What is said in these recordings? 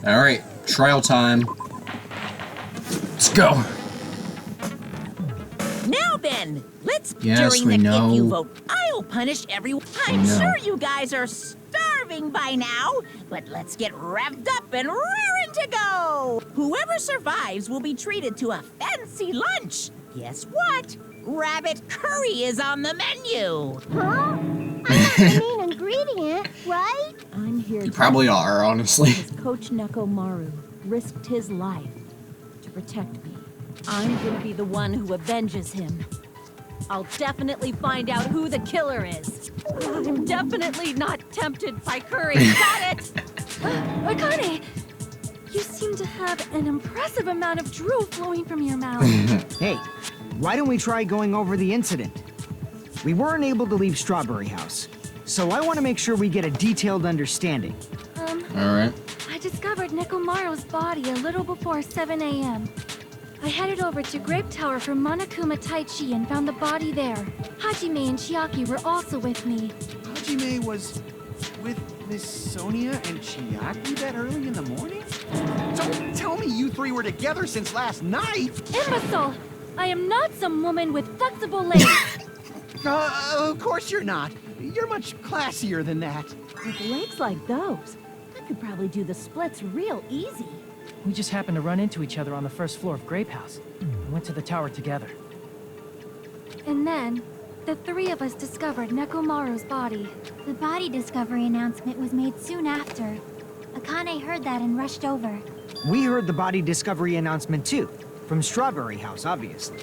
Alright, trial time. Let's go. Now then, let's Yes, during we the know. if you vote, I'll punish everyone. I'm sure you guys are starving by now, but let's get revved up and raring to go. Whoever survives will be treated to a fancy lunch. Guess what? Rabbit curry is on the menu. Huh? I'm not the main ingredient, right? I'm here. You probably are, honestly. Coach Nekomaru risked his life to protect me. I'm gonna be the one who avenges him. I'll definitely find out who the killer is. I'm definitely not tempted by curry. Got it? Akane, you seem to have an impressive amount of drool flowing from your mouth. Hey, why don't we try going over the incident? We weren't able to leave Strawberry House, so I want to make sure we get a detailed understanding. Alright. I discovered Nekomaru's body a little before 7 a.m. I headed over to Grape Tower for Monokuma Taichi and found the body there. Hajime and Chiaki were also with me. Hajime was with Miss Sonia and Chiaki that early in the morning? Don't tell me you three were together since last night! Imbecile! I am not some woman with flexible legs. Of course you're not. You're much classier than that. With legs like those, I could probably do the splits real easy. We just happened to run into each other on the first floor of Grape House. We went to the tower together. And then, the three of us discovered Nekomaru's body. The body discovery announcement was made soon after. Akane heard that and rushed over. We heard the body discovery announcement too, from Strawberry House, obviously.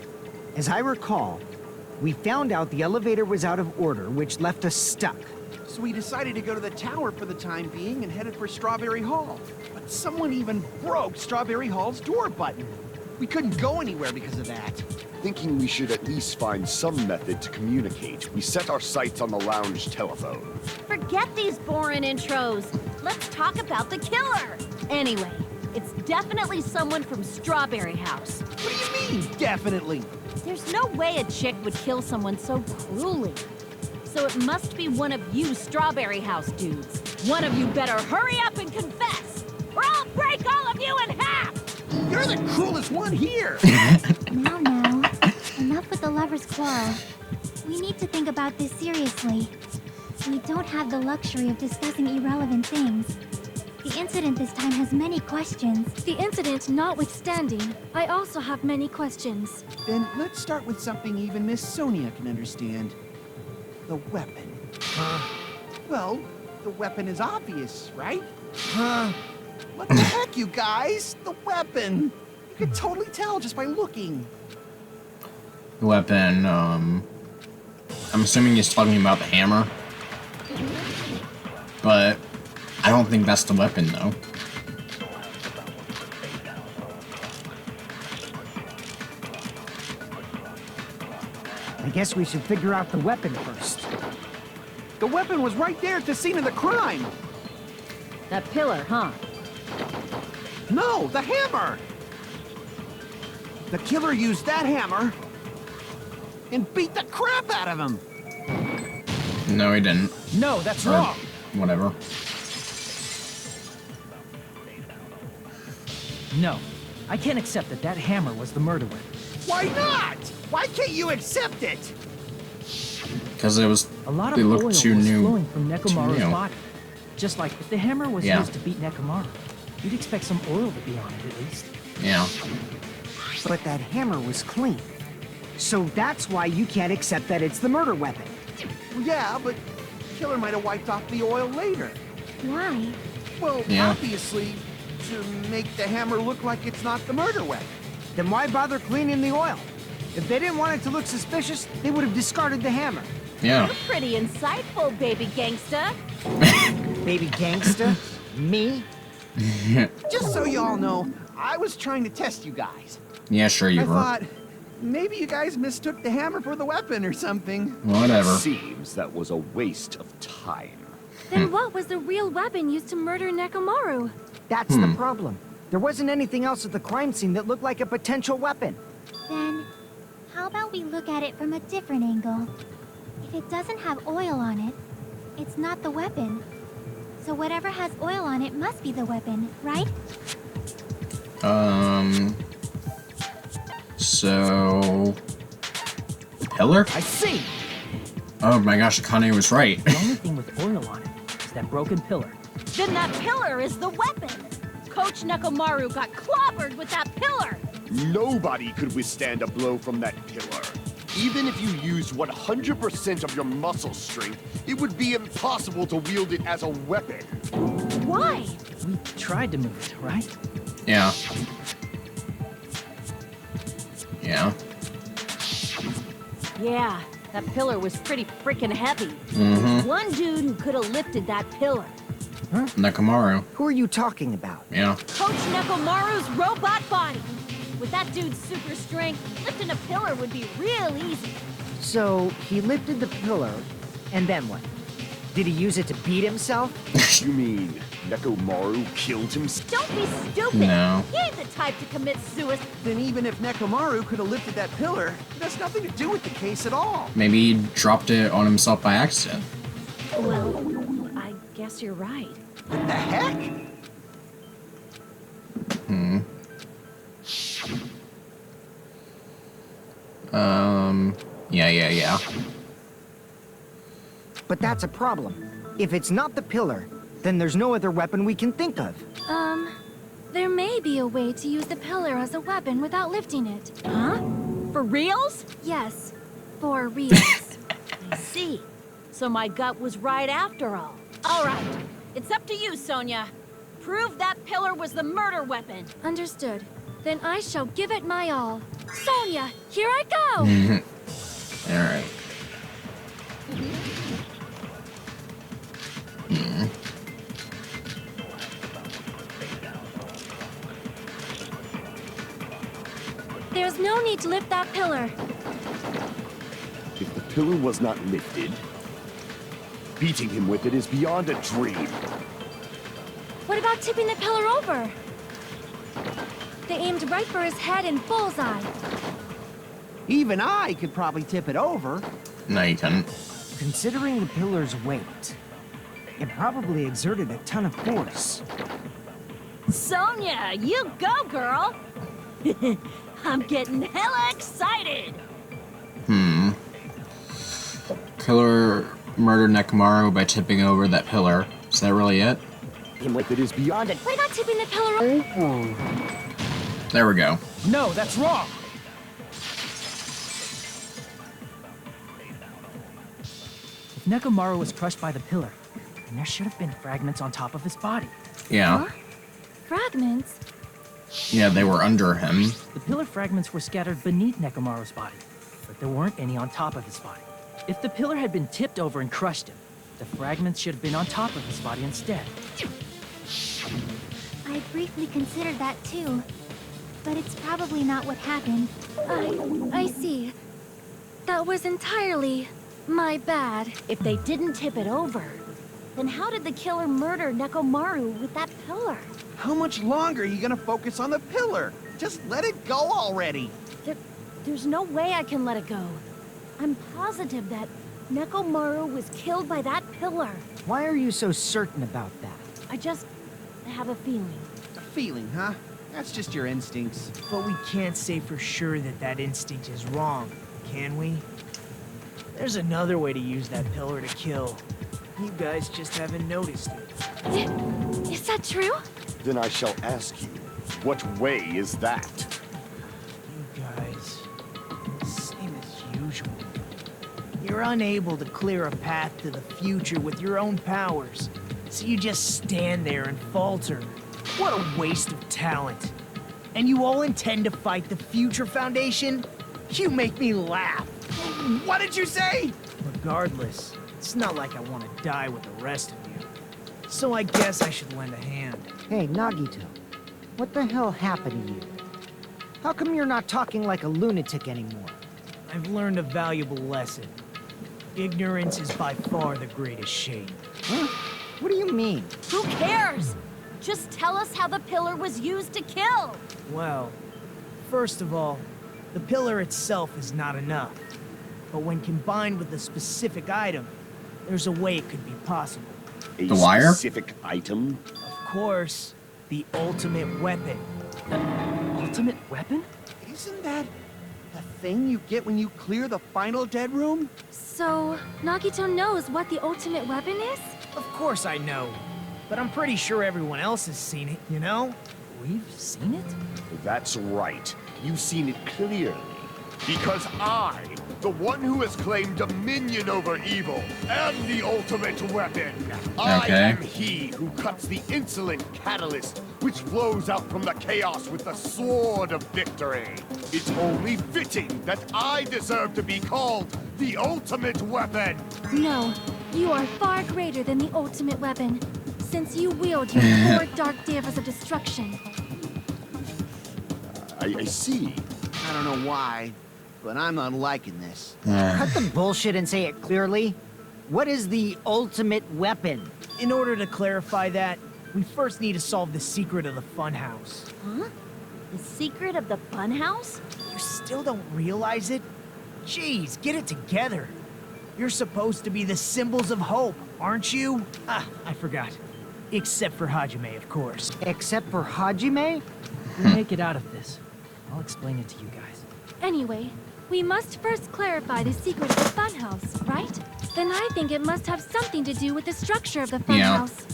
As I recall, we found out the elevator was out of order, which left us stuck. So we decided to go to the tower for the time being and headed for Strawberry Hall. But someone even broke Strawberry Hall's door button. We couldn't go anywhere because of that. Thinking we should at least find some method to communicate, we set our sights on the lounge telephone. Forget these boring intros. Let's talk about the killer. Anyway, it's definitely someone from Strawberry House. What do you mean, definitely? There's no way a chick would kill someone so cruelly. So it must be one of you Strawberry House dudes. One of you better hurry up and confess, or I'll break all of you in half! You're the cruelest one here! Now, enough with the lover's quarrel. We need to think about this seriously. We don't have the luxury of discussing irrelevant things. The incident this time has many questions. The incident notwithstanding, I also have many questions. Then let's start with something even Miss Sonia can understand. The weapon. Well, the weapon is obvious, right? What the heck, you guys? The weapon! You could totally tell just by looking. The weapon, I'm assuming he's talking about the hammer. But I don't think that's the weapon, though. I guess we should figure out the weapon first. The weapon was right there at the scene of the crime! That pillar, huh? No, the hammer! The killer used that hammer and beat the crap out of him! No, he didn't. No, that's Or wrong! whatever. No, I can't accept that hammer was the murder weapon. Why not? Why can't you accept it? Because it was, A lot they of looked oil too was new. flowing from Nekomaru's new. body. Just like if the hammer was Yeah. used to beat Nekomaru, you'd expect some oil to be on it at least. Yeah. But that hammer was clean. So that's why you can't accept that it's the murder weapon. Well, yeah, but the killer might have wiped off the oil later. Why? Well, Yeah. obviously, to make the hammer look like it's not the murder weapon. Then why bother cleaning the oil? If they didn't want it to look suspicious, they would have discarded the hammer. Yeah. You're pretty insightful, baby gangsta. Baby gangsta? Me? Just so you all know, I was trying to test you guys. Yeah, sure you I were. thought, maybe you guys mistook the hammer for the weapon or something. Whatever. Seems that was a waste of time. Then what was the real weapon used to murder Nekomaru? That's the problem. There wasn't anything else at the crime scene that looked like a potential weapon. Then, how about we look at it from a different angle? If it doesn't have oil on it, it's not the weapon. So whatever has oil on it must be the weapon, right? So... Pillar? I see! Oh my gosh, Akane was right. The only thing with oil on it is that broken pillar. Then that pillar is the weapon! Coach Nekomaru got clobbered with that pillar! Nobody could withstand a blow from that pillar. Even if you used 100% of your muscle strength, it would be impossible to wield it as a weapon. Why? We tried to move it, right? Yeah. Yeah. Yeah, that pillar was pretty freaking heavy. Mm-hmm. One dude who could have lifted that pillar. Nekomaru. Who are you talking about? Yeah. Coach Nekomaru's robot body. With that dude's super strength, lifting a pillar would be real easy. So, he lifted the pillar, and then what? Did he use it to beat himself? You mean Nekomaru killed himself? Don't be stupid! No. He ain't the type to commit suicide. Then even if Nekomaru could have lifted that pillar, it has nothing to do with the case at all. Maybe he dropped it on himself by accident. Well, I guess you're right. What the heck? Yeah. But that's a problem. If it's not the pillar, then there's no other weapon we can think of. There may be a way to use the pillar as a weapon without lifting it. Huh? For reals? Yes, for reals. I see. So my gut was right after all. All right. It's up to you, Sonia. Prove that pillar was the murder weapon. Understood. Then I shall give it my all. Sonia, here I go! Alright. There's no need to lift that pillar. If the pillar was not lifted, beating him with it is beyond a dream. What about tipping the pillar over? They aimed right for his head and bullseye. Even I could probably tip it over. No, you couldn't. Considering the pillar's weight, it probably exerted a ton of force. Sonia, you go, girl. I'm getting hella excited. Killer murdered Nekomaru by tipping over that pillar. Is that really it? Him with it is beyond a... What about tipping the pillar over? There we go. No, that's wrong! If Nekomaru was crushed by the pillar, then there should have been fragments on top of his body. Yeah. Huh? Fragments? Yeah, they were under him. The pillar fragments were scattered beneath Nekomaru's body, but there weren't any on top of his body. If the pillar had been tipped over and crushed him, the fragments should have been on top of his body instead. I briefly considered that too. But it's probably not what happened. I see. That was entirely my bad. If they didn't tip it over, then how did the killer murder Nekomaru with that pillar? How much longer are you gonna focus on the pillar? Just let it go already. There's no way I can let it go. I'm positive that Nekomaru was killed by that pillar. Why are you so certain about that? I just have a feeling. A feeling, huh? That's just your instincts. But we can't say for sure that that instinct is wrong, can we? There's another way to use that pillar to kill. You guys just haven't noticed it. Is that true? Then I shall ask you, what way is that? You guys, same as usual. You're unable to clear a path to the future with your own powers, so you just stand there and falter. What a waste of talent. And you all intend to fight the Future Foundation? You make me laugh. What did you say? Regardless, it's not like I want to die with the rest of you. So I guess I should lend a hand. Hey, Nagito, what the hell happened to you? How come you're not talking like a lunatic anymore? I've learned a valuable lesson. Ignorance is by far the greatest shame. Huh? What do you mean? Who cares? Just tell us how the pillar was used to kill. Well, first of all, the pillar itself is not enough. But when combined with a specific item, there's a way it could be possible. The wire? Specific item? Of course, the ultimate weapon. Ultimate weapon? Isn't that the thing you get when you clear the final dead room? So, Nagito knows what the ultimate weapon is? Of course I know. But I'm pretty sure everyone else has seen it, you know? We've seen it? That's right. You've seen it clearly. Because I, the one who has claimed dominion over evil, am the ultimate weapon. I am he who cuts the insolent catalyst which flows out from the chaos with the sword of victory. It's only fitting that I deserve to be called the ultimate weapon. No, you are far greater than the ultimate weapon, since you wield your four dark devas of destruction. I see. I don't know why, but I'm not liking this. Cut the bullshit and say it clearly. What is the ultimate weapon? In order to clarify that, we first need to solve the secret of the funhouse. Huh? The secret of the funhouse? You still don't realize it? Jeez, get it together. You're supposed to be the symbols of hope, aren't you? Ah, I forgot. Except for Hajime, of course. Except for Hajime? We make it out of this. I'll explain it to you guys. Anyway, we must first clarify the secret of the funhouse, right? Then I think it must have something to do with the structure of the funhouse.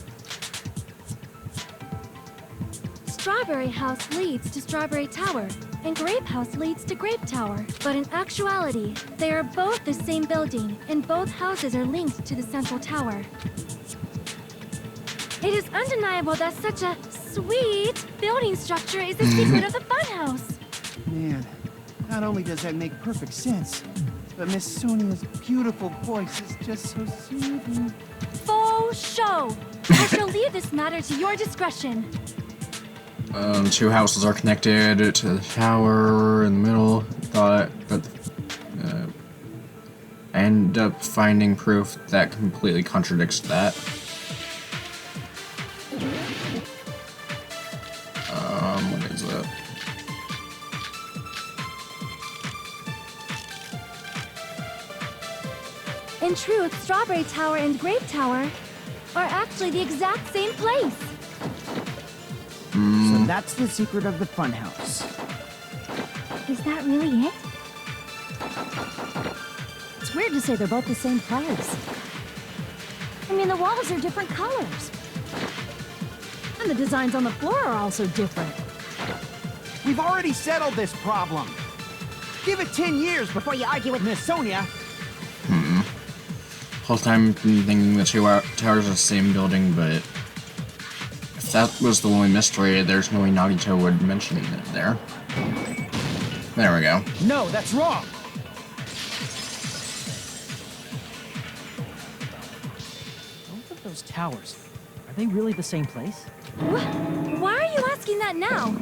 Strawberry House leads to Strawberry Tower, and Grape House leads to Grape Tower. But in actuality, they are both the same building, and both houses are linked to the central tower. It is undeniable that such a sweet building structure is the secret of the funhouse. Man, not only does that make perfect sense, but Miss Sonia's beautiful voice is just so soothing. Faux show! I shall leave this matter to your discretion. Two houses are connected to the tower in the middle. Thought, but I end up finding proof that completely contradicts that. What is it? In truth, Strawberry Tower and Grape Tower are actually the exact same place. So that's the secret of the funhouse. Is that really it? It's weird to say they're both the same place. I mean, the walls are different colors. And the designs on the floor are also different. We've already settled this problem. Give it 10 years before you argue with Miss Sonia. Whole time I've been thinking the two towers are the same building, but if that was the only mystery, there's no way Nagito would mention it there. There we go. No, that's wrong! Both of those towers, are they really the same place? Why are you asking that now?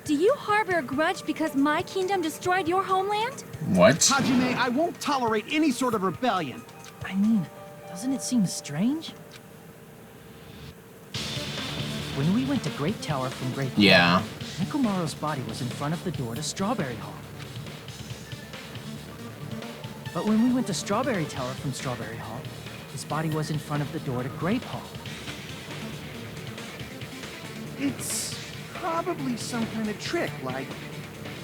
Do you harbor a grudge because my kingdom destroyed your homeland? What? Hajime, I won't tolerate any sort of rebellion. I mean, doesn't it seem strange? When we went to Grape Tower from Grape Hall, Yeah. Nekomaru's body was in front of the door to Strawberry Hall. But when we went to Strawberry Tower from Strawberry Hall, his body was in front of the door to Grape Hall. It's probably some kind of trick, like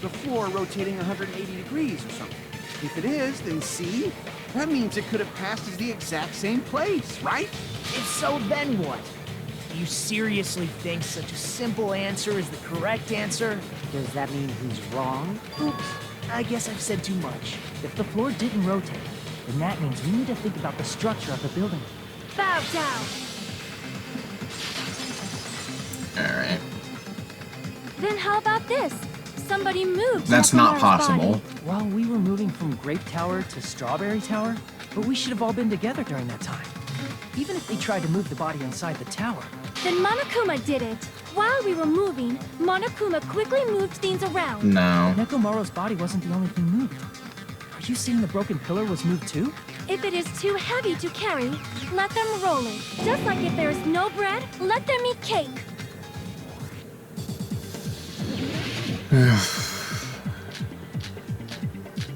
the floor rotating 180 degrees or something. If it is, then see? That means it could have passed as the exact same place, right? If so, then what? Do you seriously think such a simple answer is the correct answer? Does that mean he's wrong? Oops, I guess I've said too much. If the floor didn't rotate, then that means we need to think about the structure of the building. Bow down! Alright. Then how about this? Somebody moved That's not Nekomaru's possible. body. Well, we were moving from Grape Tower to Strawberry Tower, but we should have all been together during that time. Even if they tried to move the body inside the tower. Then Monokuma did it. While we were moving, Monokuma quickly moved things around. No. Nekomaru's body wasn't the only thing moved. Are you saying the broken pillar was moved too? If it is too heavy to carry, let them roll it. Just like if there is no bread, let them eat cake.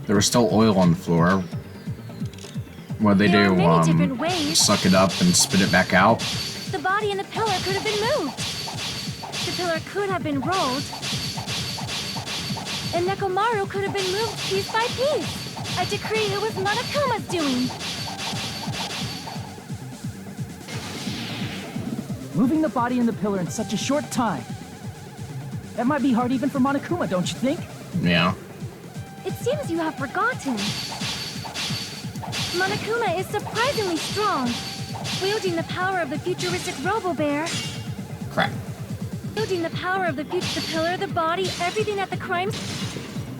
There was still oil on the floor. What they There do, are many different ways. suck it up and spit it back out? The body and the pillar could have been moved. The pillar could have been rolled. And Nekomaru could have been moved piece by piece. I decree it was Monokuma's doing. Moving the body and the pillar in such a short time. That might be hard even for Monokuma, don't you think? Yeah. It seems you have forgotten. Monokuma is surprisingly strong, wielding the power of the futuristic Robo-Bear. Crap. Wielding the power of the future, the pillar, the body, everything that the crimes.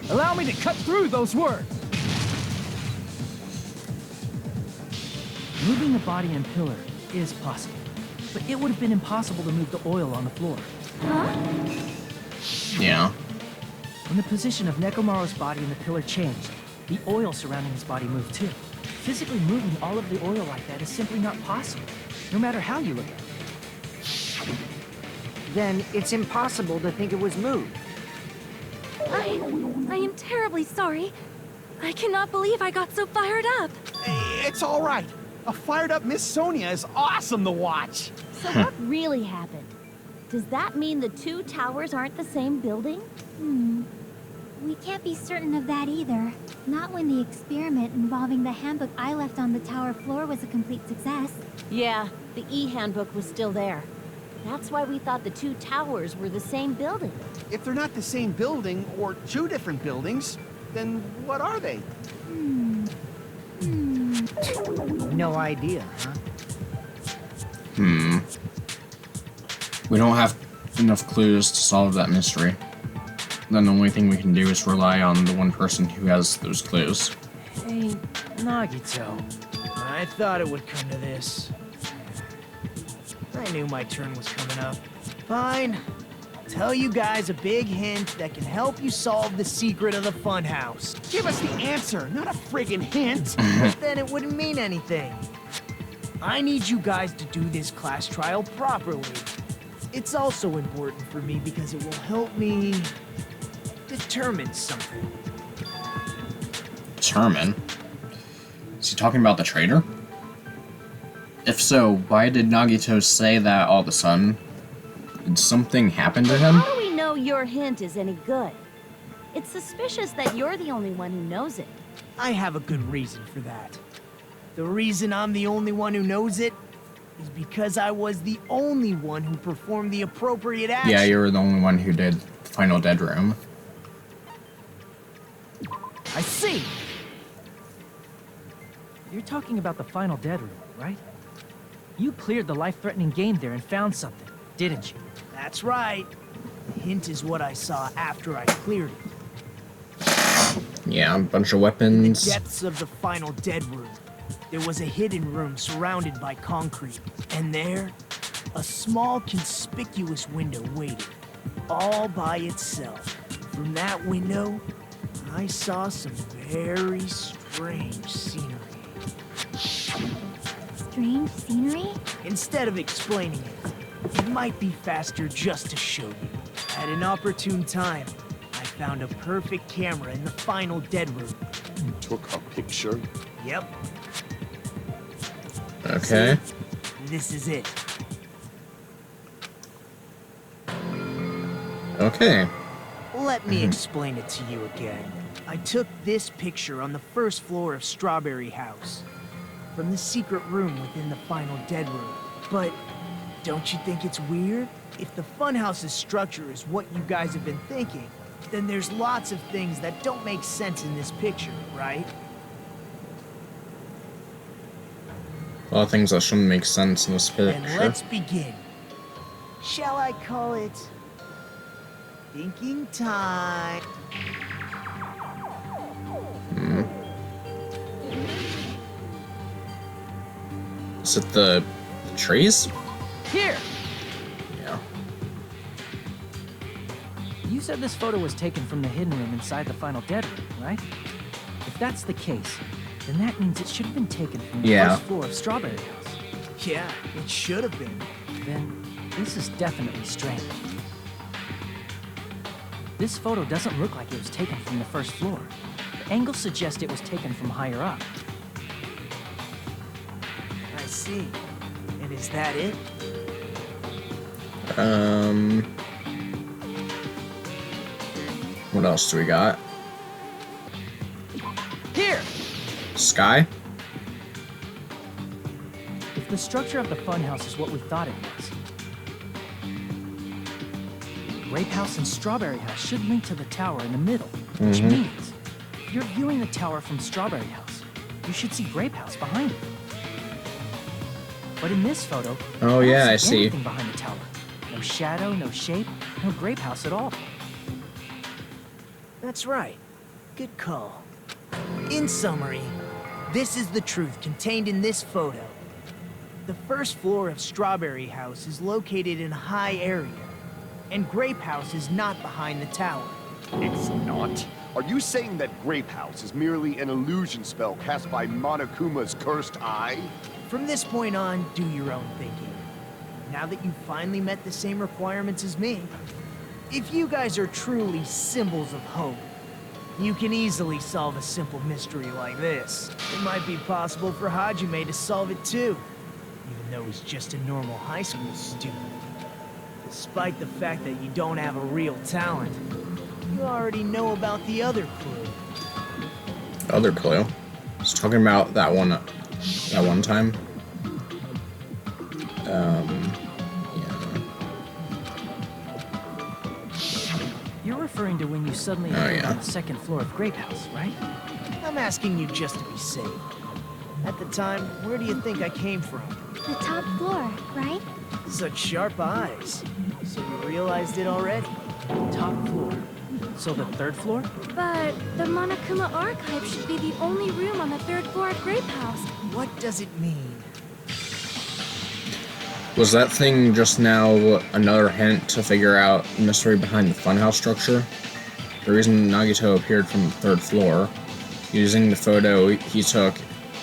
Allow me to cut through those words. Moving the body and pillar is possible, but it would have been impossible to move the oil on the floor. Huh? Yeah. When the position of Nekomaru's body and the pillar changed, the oil surrounding his body moved too. Physically moving all of the oil like that is simply not possible, no matter how you look at it. Then it's impossible to think it was moved. I am terribly sorry. I cannot believe I got so fired up. It's all right. A fired up Miss Sonia is awesome to watch. So what really happened? Does that mean the two towers aren't the same building? We can't be certain of that either. Not when the experiment involving the handbook I left on the tower floor was a complete success. Yeah, the E-handbook was still there. That's why we thought the two towers were the same building. If they're not the same building or two different buildings, then what are they? No idea, huh? We don't have enough clues to solve that mystery. Then the only thing we can do is rely on the one person who has those clues. Hey, Nagito. I thought it would come to this. I knew my turn was coming up. Fine. I'll tell you guys a big hint that can help you solve the secret of the funhouse. Give us the answer, not a friggin' hint. Then it wouldn't mean anything. I need you guys to do this class trial properly. It's also important for me because it will help me determine something. Determine? Is he talking about the traitor? If so, why did Nagito say that all of a sudden? Did something happen to him? How do we know your hint is any good? It's suspicious that you're the only one who knows it. I have a good reason for that. The reason I'm the only one who knows it is because I was the only one who performed the appropriate action. Yeah, you were the only one who did Final Dead Room. I see. You're talking about the final dead room, right? You cleared the life-threatening game there and found something, didn't you? That's right. The hint is what I saw after I cleared it. Yeah, a bunch of In the weapons. depths of the final dead room, there was a hidden room surrounded by concrete. And there, a small conspicuous window waited, all by itself. From that window, I saw some very strange scenery. Strange scenery? Instead of explaining it might be faster just to show you. At an opportune time, I found a perfect camera in the final dead room. Took a picture. Yep, Okay. this is it. Okay. Let me explain it to you again. I took this picture on the first floor of Strawberry House, from the secret room within the final dead room. But don't you think it's weird? If the funhouse's structure is what you guys have been thinking, then there's lots of things that don't make sense in this picture, right? A lot of things that shouldn't make sense in this And picture. let's begin. Shall I call it thinking time? Is it the trees? Here! Yeah. You said this photo was taken from the hidden room inside the final dead room, right? If that's the case, then that means it should have been taken from the Yeah. first floor of Strawberry House. Yeah, it should have been. Then this is definitely strange. This photo doesn't look like it was taken from the first floor. The angles suggest it was taken from higher up. see. And is that it? What else do we got? Here! Sky? If the structure of the funhouse is what we thought it was, Grape House and Strawberry House should link to the tower in the middle, which means if you're viewing the tower from Strawberry House, you should see Grape House behind it. But in this photo, Oh yeah, I see. anything behind the tower. No shadow, no shape, no Grape House at all. That's right. Good call. In summary, this is the truth contained in this photo. The first floor of Strawberry House is located in a high area, and Grape House is not behind the tower. It's not? Are you saying that Grape House is merely an illusion spell cast by Monokuma's cursed eye? From this point on, do your own thinking. Now that you've finally met the same requirements as me, if you guys are truly symbols of hope, you can easily solve a simple mystery like this. It might be possible for Hajime to solve it too, even though he's just a normal high school student. Despite the fact that you don't have a real talent, you already know about the other clue. Other clue? I was talking about that one time. Yeah. You're referring to when you suddenly appeared on the second floor of Grape House, right? I'm asking you just to be safe. At the time, where do you think I came from? The top floor, right? Such sharp eyes. So you realized it already? Top floor. So the third floor? But the Monokuma archive should be the only room on the third floor of Grape House. What does it mean? Was that thing just now another hint to figure out the mystery behind the funhouse structure? The reason Nagito appeared from the third floor, using the photo he took,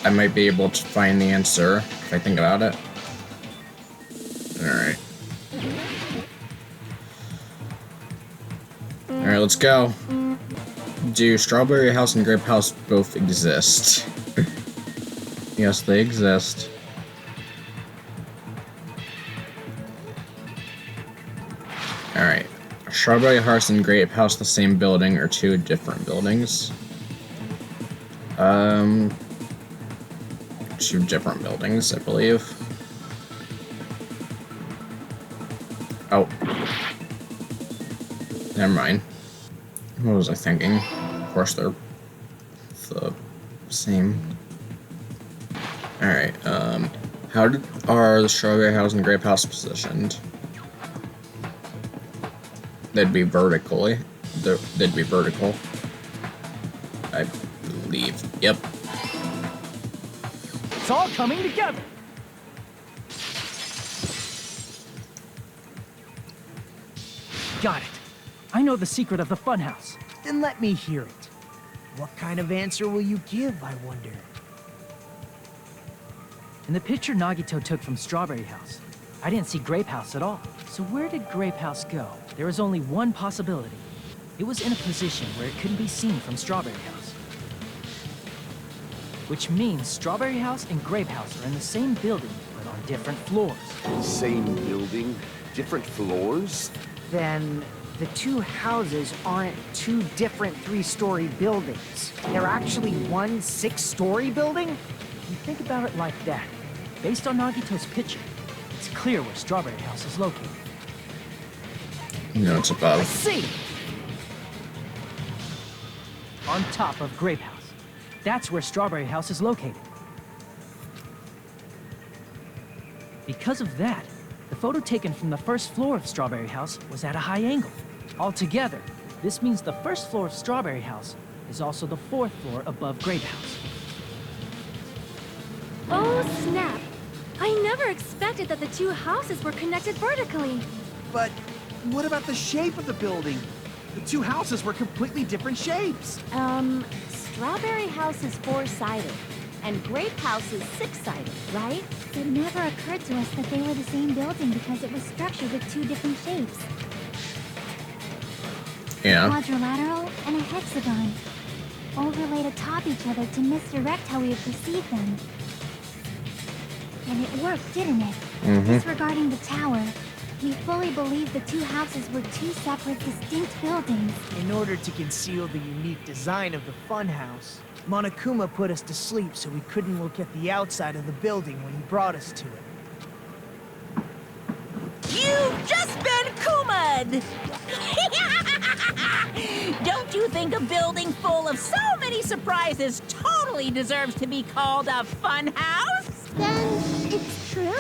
I might be able to find the answer if I think about it. Alright. Alright, let's go. Do Strawberry House and Grape House both exist? Yes, they exist. Alright. Strawberry House and Grape House the same building or two different buildings? Two different buildings, I believe. Oh. Never mind. What was I thinking? Of course they're the same. Alright, how are the Strawberry House and Grape House positioned? They'd be vertically. They'd be vertical. I believe. Yep. It's all coming together! Got it. I know the secret of the funhouse. Then let me hear it. What kind of answer will you give, I wonder? In the picture Nagito took from Strawberry House, I didn't see Grape House at all. So where did Grape House go? There is only one possibility. It was in a position where it couldn't be seen from Strawberry House. Which means Strawberry House and Grape House are in the same building, but on different floors. Same building, different floors? Then the two houses aren't two different 3-story buildings. They're actually one 6-story building? You think about it like that. Based on Nagito's picture, it's clear where Strawberry House is located. No, it's above. I see! On top of Grape House. That's where Strawberry House is located. Because of that, the photo taken from the first floor of Strawberry House was at a high angle. Altogether, this means the first floor of Strawberry House is also the 4th floor above Grape House. Oh, snap! I never expected that the two houses were connected vertically. But what about the shape of the building? The two houses were completely different shapes. Strawberry House is 4-sided, and Grape House is 6-sided, right? It never occurred to us that they were the same building because it was structured with two different shapes. Yeah. A quadrilateral and a hexagon. Overlaid atop each other to misdirect how we would perceive them. And it worked, didn't it? Disregarding the tower, we fully believed the two houses were two separate, distinct buildings. In order to conceal the unique design of the funhouse, Monokuma put us to sleep so we couldn't look at the outside of the building when he brought us to it. You've just been Kuma'd! Don't you think a building full of so many surprises totally deserves to be called a fun house? Then it's true?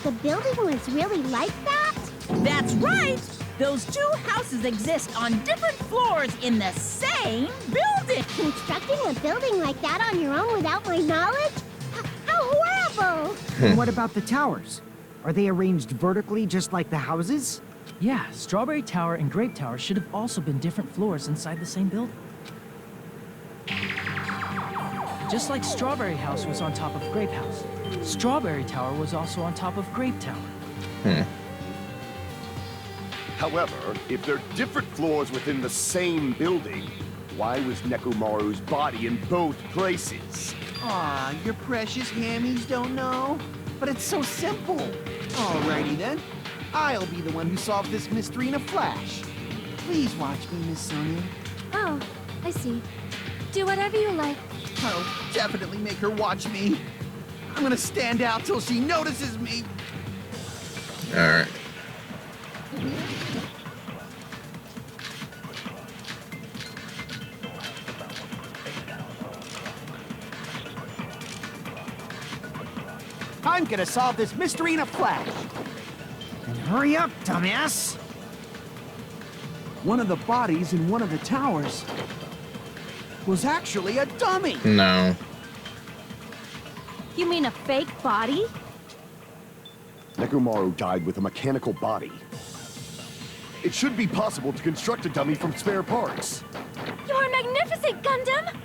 The building was really like that? That's right! Those two houses exist on different floors in the same building! Constructing a building like that on your own without my knowledge? How horrible! And what about the towers? Are they arranged vertically just like the houses? Yeah, Strawberry Tower and Grape Tower should have also been different floors inside the same building. Just like Strawberry House was on top of Grape House, Strawberry Tower was also on top of Grape Tower. However, if they're different floors within the same building, why was Nekomaru's body in both places? Aw, your precious hammies don't know? But it's so simple. Alrighty then. I'll be the one who solved this mystery in a flash. Please watch me, Miss Sonia. Oh, I see. Do whatever you like. I'll definitely make her watch me. I'm gonna stand out till she notices me. Alright. I'm gonna solve this mystery in a flash. And hurry up, dumbass! One of the bodies in one of the towers was actually a dummy. No. You mean a fake body? Nekomaru died with a mechanical body. It should be possible to construct a dummy from spare parts. You're magnificent, Gundam!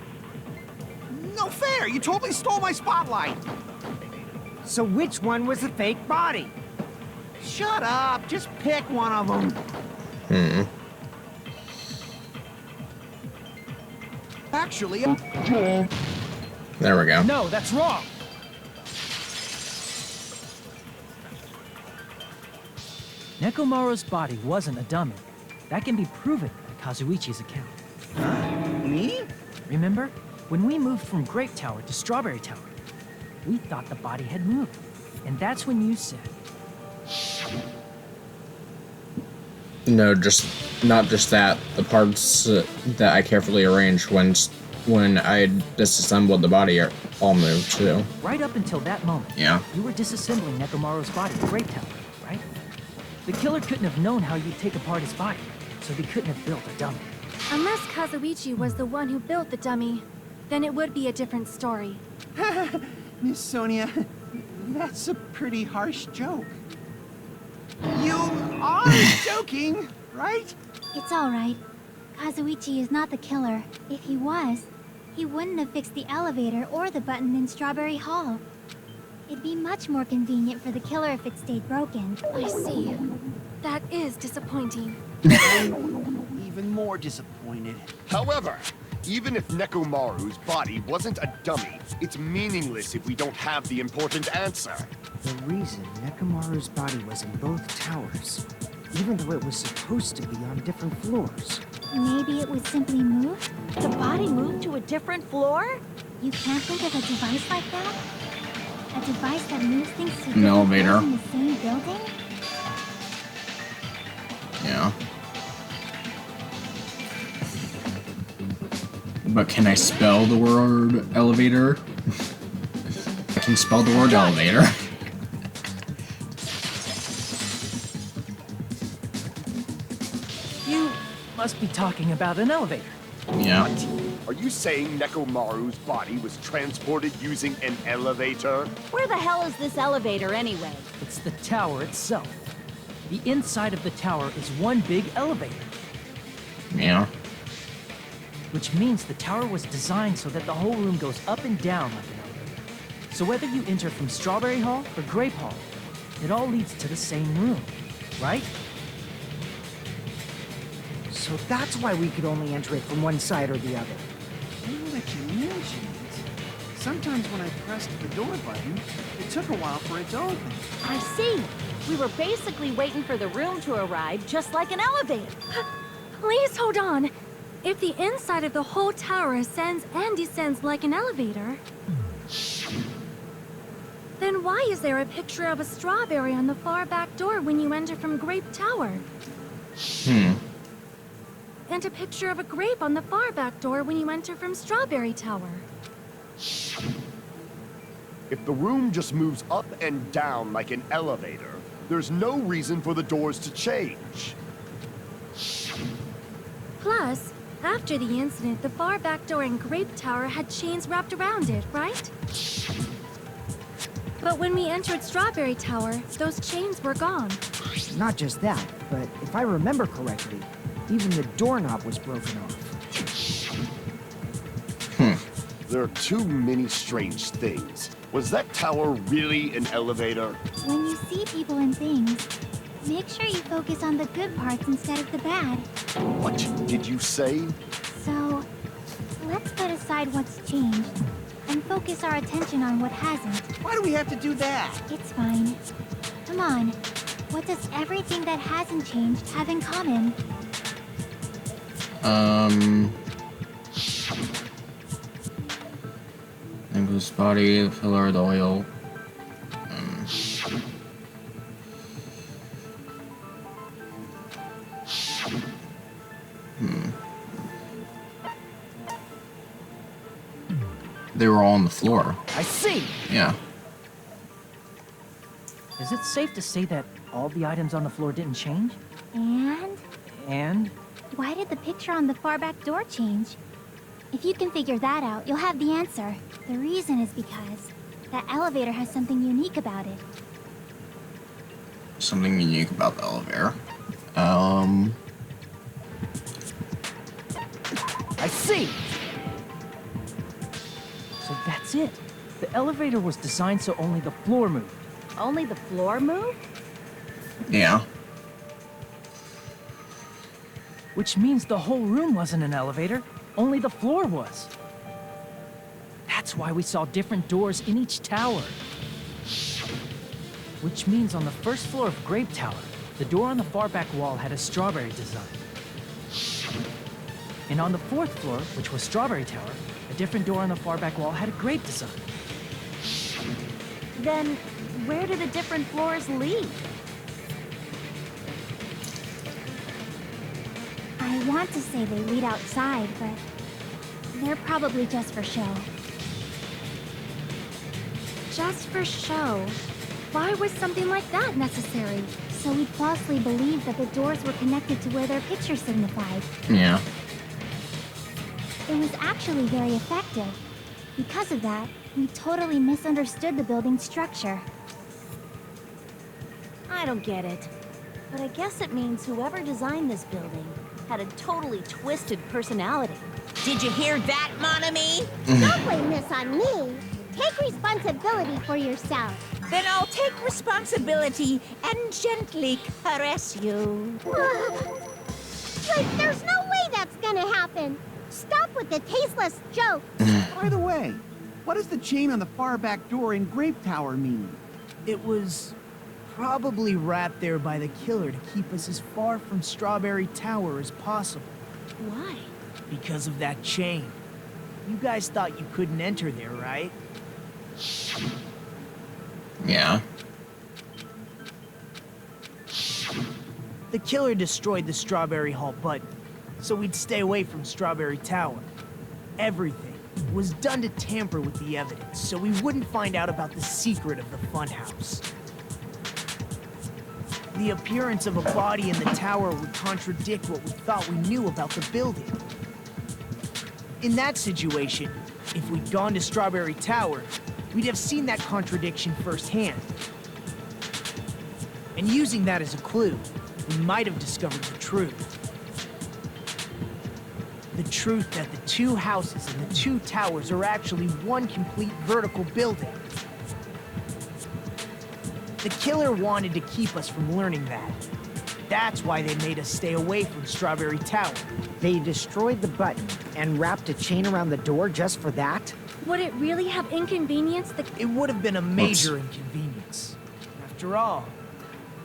No fair! You totally stole my spotlight! So which one was the fake body? Shut up! Just pick one of them. Actually, There we go. No, that's wrong! Nekomaru's body wasn't a dummy. That can be proven by Kazuichi's account. me? Remember? When we moved from Grape Tower to Strawberry Tower, we thought the body had moved. And that's when you said... No, not just that. The parts that I carefully arranged when I disassembled the body are all moved too. Right up until that moment, Yeah. you were disassembling Nekomaru's body in Grape Tower, right? The killer couldn't have known how you'd take apart his body, so they couldn't have built a dummy. Unless Kazuichi was the one who built the dummy, then it would be a different story. Miss Sonia, that's a pretty harsh joke. You are joking, right? It's all right. Kazuichi is not the killer. If he was, he wouldn't have fixed the elevator or the button in Strawberry Hall. It'd be much more convenient for the killer if it stayed broken. I see. That is disappointing. Even more disappointed. However, even if Nekomaru's body wasn't a dummy, it's meaningless if we don't have the important answer. The reason Nekomaru's body was in both towers, even though it was supposed to be on different floors. Maybe it was simply moved? The body moved to a different floor? You can't think of a device like that? A device that moves things to An different elevator. floors in the same building? Yeah. But can I spell the word elevator? I can spell the word elevator. You must be talking about an elevator. Yeah. Are you saying Nekomaru's body was transported using an elevator? Where the hell is this elevator anyway? It's the tower itself. The inside of the tower is one big elevator, Yeah. which means the tower was designed so that the whole room goes up and down like an elevator. So whether you enter from Strawberry Hall or Grape Hall, it all leads to the same room, right? So that's why we could only enter it from one side or the other. Now that you mention it. sometimes when I pressed the door button, it took a while for it to open. I see. We were basically waiting for the room to arrive, just like an elevator. Please hold on. If the inside of the whole tower ascends and descends like an elevator, then why is there a picture of a strawberry on the far back door when you enter from Grape Tower? And a picture of a grape on the far back door when you enter from Strawberry Tower? If the room just moves up and down like an elevator, there's no reason for the doors to change. Plus, after the incident, the far back door in Grape Tower had chains wrapped around it, right? But when we entered Strawberry Tower, those chains were gone. Not just that, but if I remember correctly, even the doorknob was broken off. There are too many strange things. Was that tower really an elevator? When you see people and things, make sure you focus on the good parts instead of the bad. What did you say? So, let's put aside what's changed and focus our attention on what hasn't. Why do we have to do that? It's fine. Come on. What does everything that hasn't changed have in common? Nicholas' body, the pillar, the oil. They were all on the floor. I see! Yeah. Is it safe to say that all the items on the floor didn't change? And? And? Why did the picture on the far back door change? If you can figure that out, you'll have the answer. The reason is because that elevator has something unique about it. Something unique about the elevator. I see! So that's it. The elevator was designed so only the floor moved. Only the floor moved? Yeah. Which means the whole room wasn't an elevator, only the floor was. That's why we saw different doors in each tower. Which means on the first floor of Grape Tower, the door on the far back wall had a strawberry design. And on the fourth floor, which was Strawberry Tower, a different door on the far back wall had a grape design. Then, where do the different floors lead? I want to say they lead outside, but they're probably just for show. Just for show? Why was something like that necessary? So we falsely believed that the doors were connected to where their picture signified. Yeah. It was actually very effective. Because of that, we totally misunderstood the building's structure. I don't get it. But I guess it means whoever designed this building had a totally twisted personality. Did you hear that, mon ami? Don't blame this on me. Take responsibility for yourself. Then I'll take responsibility and gently caress you. Like, there's no way that's gonna happen. Stop with the tasteless joke. By the way, what does the chain on the far back door in Grape Tower mean? It was probably wrapped there by the killer to keep us as far from Strawberry Tower as possible. Why? Because of that chain. You guys thought you couldn't enter there, right? Yeah. The killer destroyed the Strawberry Hall button, so we'd stay away from Strawberry Tower. Everything was done to tamper with the evidence, so we wouldn't find out about the secret of the funhouse. The appearance of a body in the tower would contradict what we thought we knew about the building. In that situation, if we'd gone to Strawberry Tower, we'd have seen that contradiction firsthand. And using that as a clue, we might have discovered the truth. The truth that the two houses and the two towers are actually one complete vertical building. The killer wanted to keep us from learning that. That's why they made us stay away from Strawberry Tower. They destroyed the button and wrapped a chain around the door just for that? Would it really have inconvenienced the... It would have been a major inconvenience. After all,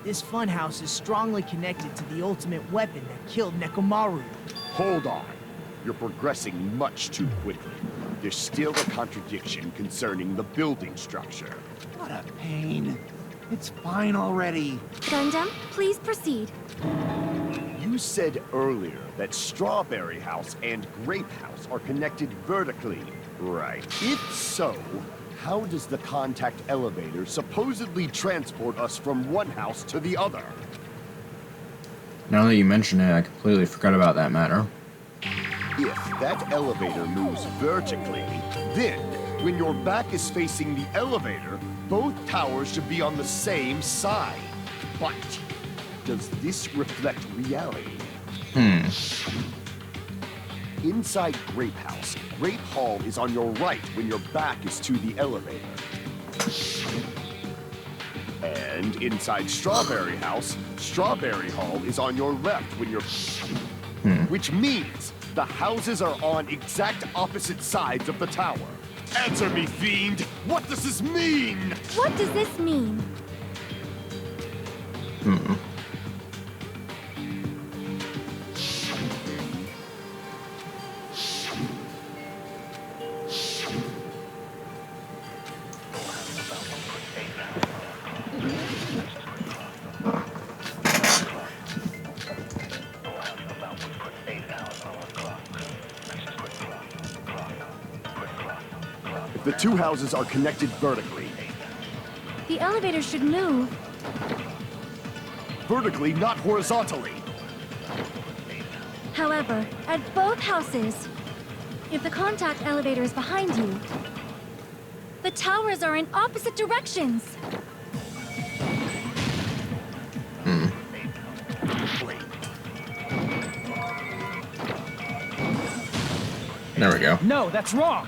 this funhouse is strongly connected to the ultimate weapon that killed Nekomaru. Hold on. You're progressing much too quickly. There's still a contradiction concerning the building structure. What a pain. It's fine already. Gundam, please proceed. You said earlier that Strawberry House and Grape House are connected vertically, right? If so, how does the contact elevator supposedly transport us from one house to the other? Now that you mention it, I completely forgot about that matter. If that elevator moves vertically, then when your back is facing the elevator, both towers should be on the same side. But does this reflect reality? Inside Grape House, Grape Hall is on your right when your back is to the elevator. And inside Strawberry House, Strawberry Hall is on your left when you're... Which means the houses are on exact opposite sides of the tower. Answer me, fiend! What does this mean? What does this mean? The two houses are connected vertically. The elevator should move. Vertically, not horizontally. However, at both houses, if the contact elevator is behind you, the towers are in opposite directions. There we go. No, that's wrong.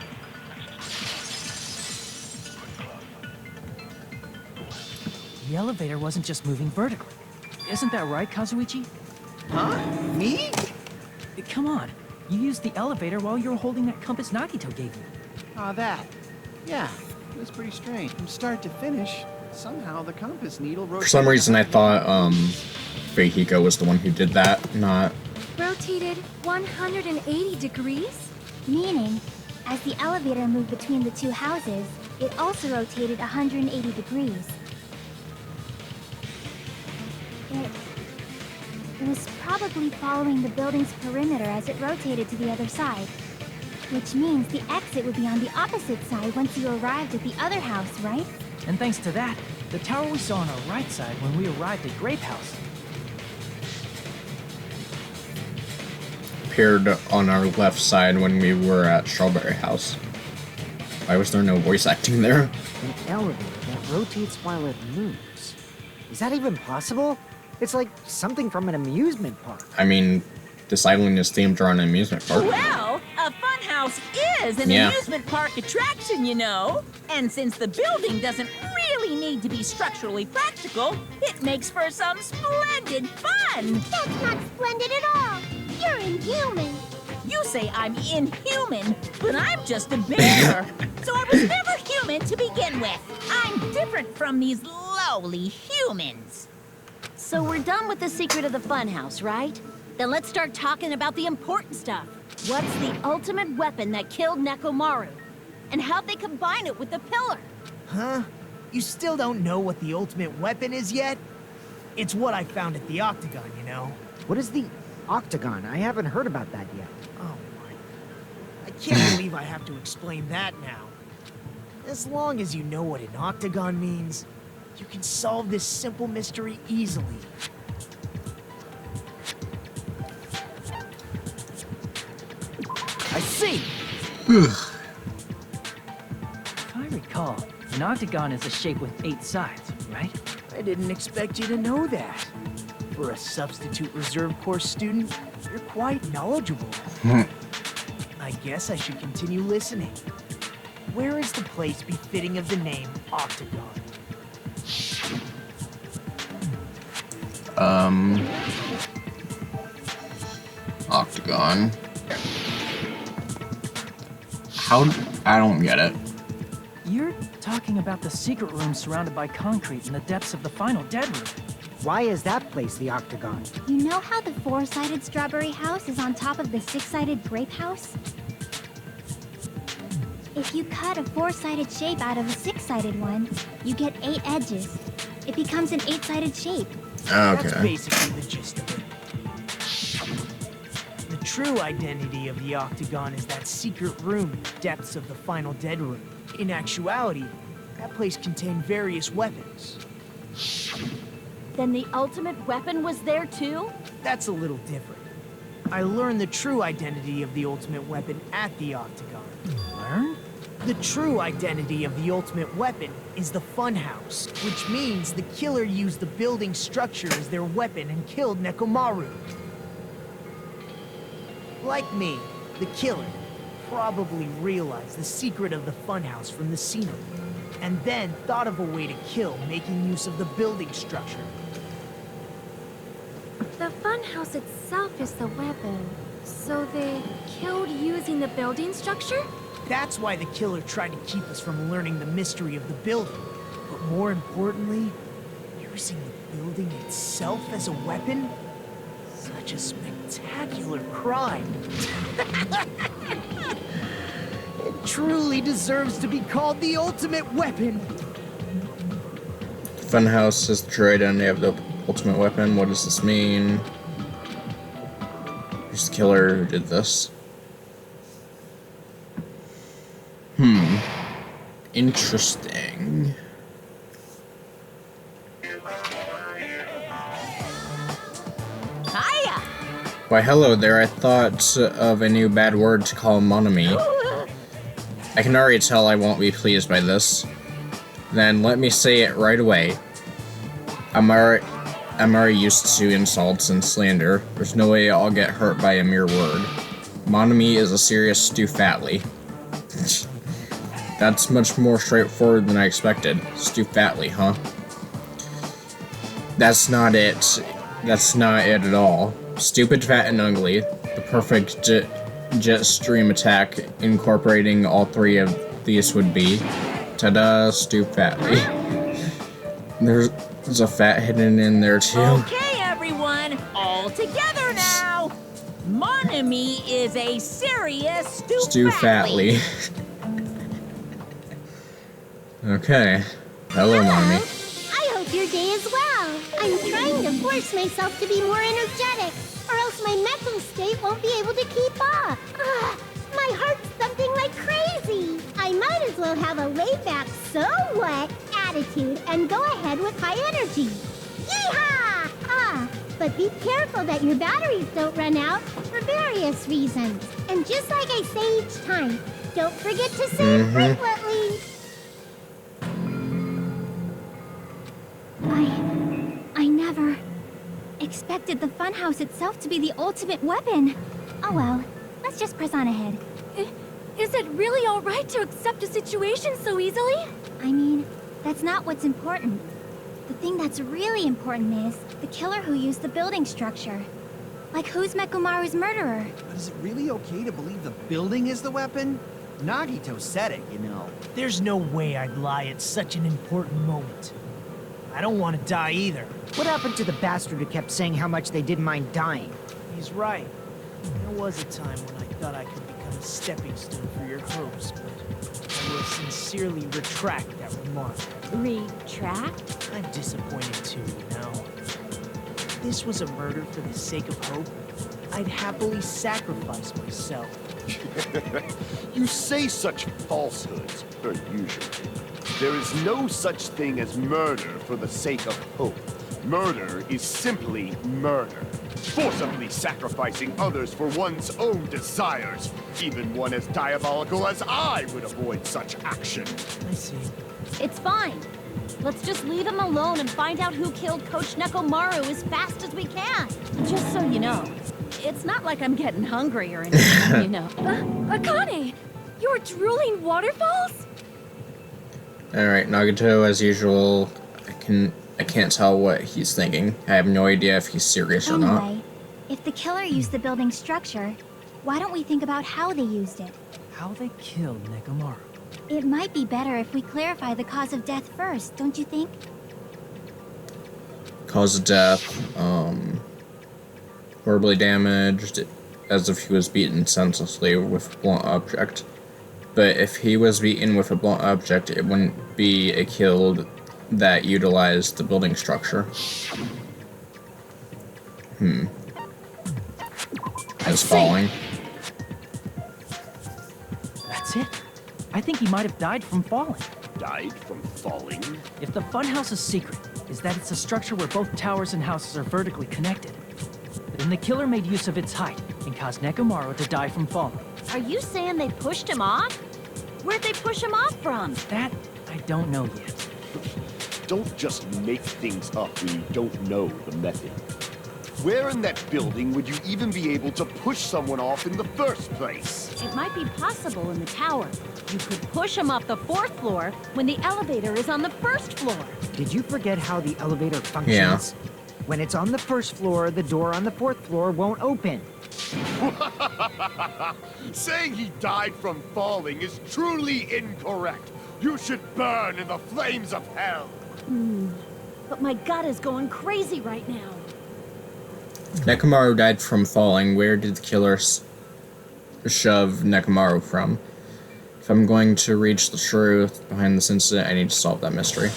The elevator wasn't just moving vertically. Isn't that right, Kazuichi? Huh? Me? Come on. You used the elevator while you were holding that compass Nagito gave you. Ah, that. Yeah, it was pretty strange. From start to finish, somehow the compass needle rotated... For some reason, I thought, Fehiko was the one who did that, not... Rotated 180 degrees? Meaning, as the elevator moved between the two houses, it also rotated 180 degrees. It was probably following the building's perimeter as it rotated to the other side. Which means the exit would be on the opposite side once you arrived at the other house, right? And thanks to that, the tower we saw on our right side when we arrived at Grape House. Appeared on our left side when we were at Strawberry House. Why was there no voice acting there? An elevator that rotates while it moves. Is that even possible? It's like something from an amusement park. I mean, this island is themed around an amusement park. Well, a funhouse is an amusement park attraction, you know. And since the building doesn't really need to be structurally practical, it makes for some splendid fun. That's not splendid at all. You're inhuman. You say I'm inhuman, but I'm just a bear. So I was never human to begin with. I'm different from these lowly humans. So we're done with the secret of the funhouse, right? Then let's start talking about the important stuff. What's the ultimate weapon that killed Nekomaru? And how'd they combine it with the pillar? Huh? You still don't know what the ultimate weapon is yet? It's what I found at the Octagon, you know? What is the Octagon? I haven't heard about that yet. Oh my... I can't believe I have to explain that now. As long as you know what an Octagon means, you can solve this simple mystery easily. I see! If I recall, an octagon is a shape with 8 sides, right? I didn't expect you to know that. For a substitute reserve course student, you're quite knowledgeable. I guess I should continue listening. Where is the place befitting of the name Octagon? Octagon. How? I don't get it. You're talking about the secret room surrounded by concrete in the depths of the final dead room. Why is that place the Octagon? You know how the 4-sided strawberry house is on top of the 6-sided grape house? If you cut a 4-sided shape out of a 6-sided one, you get 8 edges. It becomes an 8-sided shape. That's Okay. basically the gist of it. The true identity of the Octagon is that secret room in the depths of the final dead room. In actuality, that place contained various weapons. Then the ultimate weapon was there too? That's a little different. I learned the true identity of the ultimate weapon at the Octagon. Learn? The true identity of the ultimate weapon is the Funhouse, which means the killer used the building structure as their weapon and killed Nekomaru. Like me, the killer probably realized the secret of the Funhouse from the scenery, and then thought of a way to kill making use of the building structure. The funhouse itself is the weapon. So they killed using the building structure? That's why the killer tried to keep us from learning the mystery of the building. But more importantly, using the building itself as a weapon? Such a spectacular crime. It truly deserves to be called the ultimate weapon. Funhouse is the true identity of the ultimate weapon. What does this mean? Who's the killer who did this? Interesting. Hiya! Why, hello there. I thought of a new bad word to call mon ami. I can already tell I won't be pleased by this. Then let me say it right away. I'm already used to insults and slander. There's no way I'll get hurt by a mere word. Mon ami is a serious stew fatly. That's much more straightforward than I expected. Stew fatly, huh? That's not it. That's not it at all. Stupid, fat, and ugly. The perfect jet stream attack incorporating all three of these would be. Ta-da, stew fatly. There's a fat hidden in there too. Okay, everyone, all together now. Mon ami is a serious Stew fatly. Okay. Hello, mommy. I hope your day is well. I'm trying to force myself to be more energetic, or else my mental state won't be able to keep up. Ugh, my heart's thumping like crazy. I might as well have a laid-back, so what attitude and go ahead with high energy. Yeehaw! Ah, but be careful that your batteries don't run out for various reasons. And just like I say each time, don't forget to save frequently. I never expected the funhouse itself to be the ultimate weapon. Oh well, let's just press on ahead. Is it really alright to accept a situation so easily? I mean, that's not what's important. The thing that's really important is the killer who used the building structure. Like, who's Mekomaru's murderer? But is it really okay to believe the building is the weapon? Nagito said it, you know. There's no way I'd lie at such an important moment. I don't want to die either. What happened to the bastard who kept saying how much they didn't mind dying? He's right. There was a time when I thought I could become a stepping stone for your hopes, but I will sincerely retract that remark. Retract? I'm disappointed too, you know. If this was a murder for the sake of hope, I'd happily sacrifice myself. You say such falsehoods, per usual. There is no such thing as murder for the sake of hope. Murder is simply murder. Forcibly sacrificing others for one's own desires. Even one as diabolical as I would avoid such action. I see. It's fine. Let's just leave him alone and find out who killed Coach Nekomaru as fast as we can. Just so you know, it's not like I'm getting hungry or anything, you know. Akane! You're drooling waterfalls? Alright, Nagito, as usual, I can I can't tell what he's thinking. I have no idea if he's serious or not. Anyway, if the killer used the building's structure, why don't we think about how they used it? How they killed Nekomaru. It might be better if we clarify the cause of death first, don't you think? Cause of death, horribly damaged, as if he was beaten senselessly with a blunt object. But if he was beaten with a blunt object, it wouldn't be a kill that utilized the building structure. As falling. That's it. I think he might have died from falling. Died from falling? If the funhouse's secret is that it's a structure where both towers and houses are vertically connected, then the killer made use of its height and caused Nekomaru to die from falling. Are you saying they pushed him off? Where'd they push him off from? That I don't know yet. Don't just make things up when you don't know the method. Where in that building would you even be able to push someone off in the first place? It might be possible in the tower. You could push him off the 4th floor when the elevator is on the 1st floor. Did you forget how the elevator functions? Yeah. When it's on the 1st floor, the door on the 4th floor won't open. Saying he died from falling is truly incorrect. You should burn in the flames of hell. But my gut is going crazy right now. Nekomaru died from falling. Where did the killer shove Nekomaru from? If I'm going to reach the truth behind this incident, I need to solve that mystery.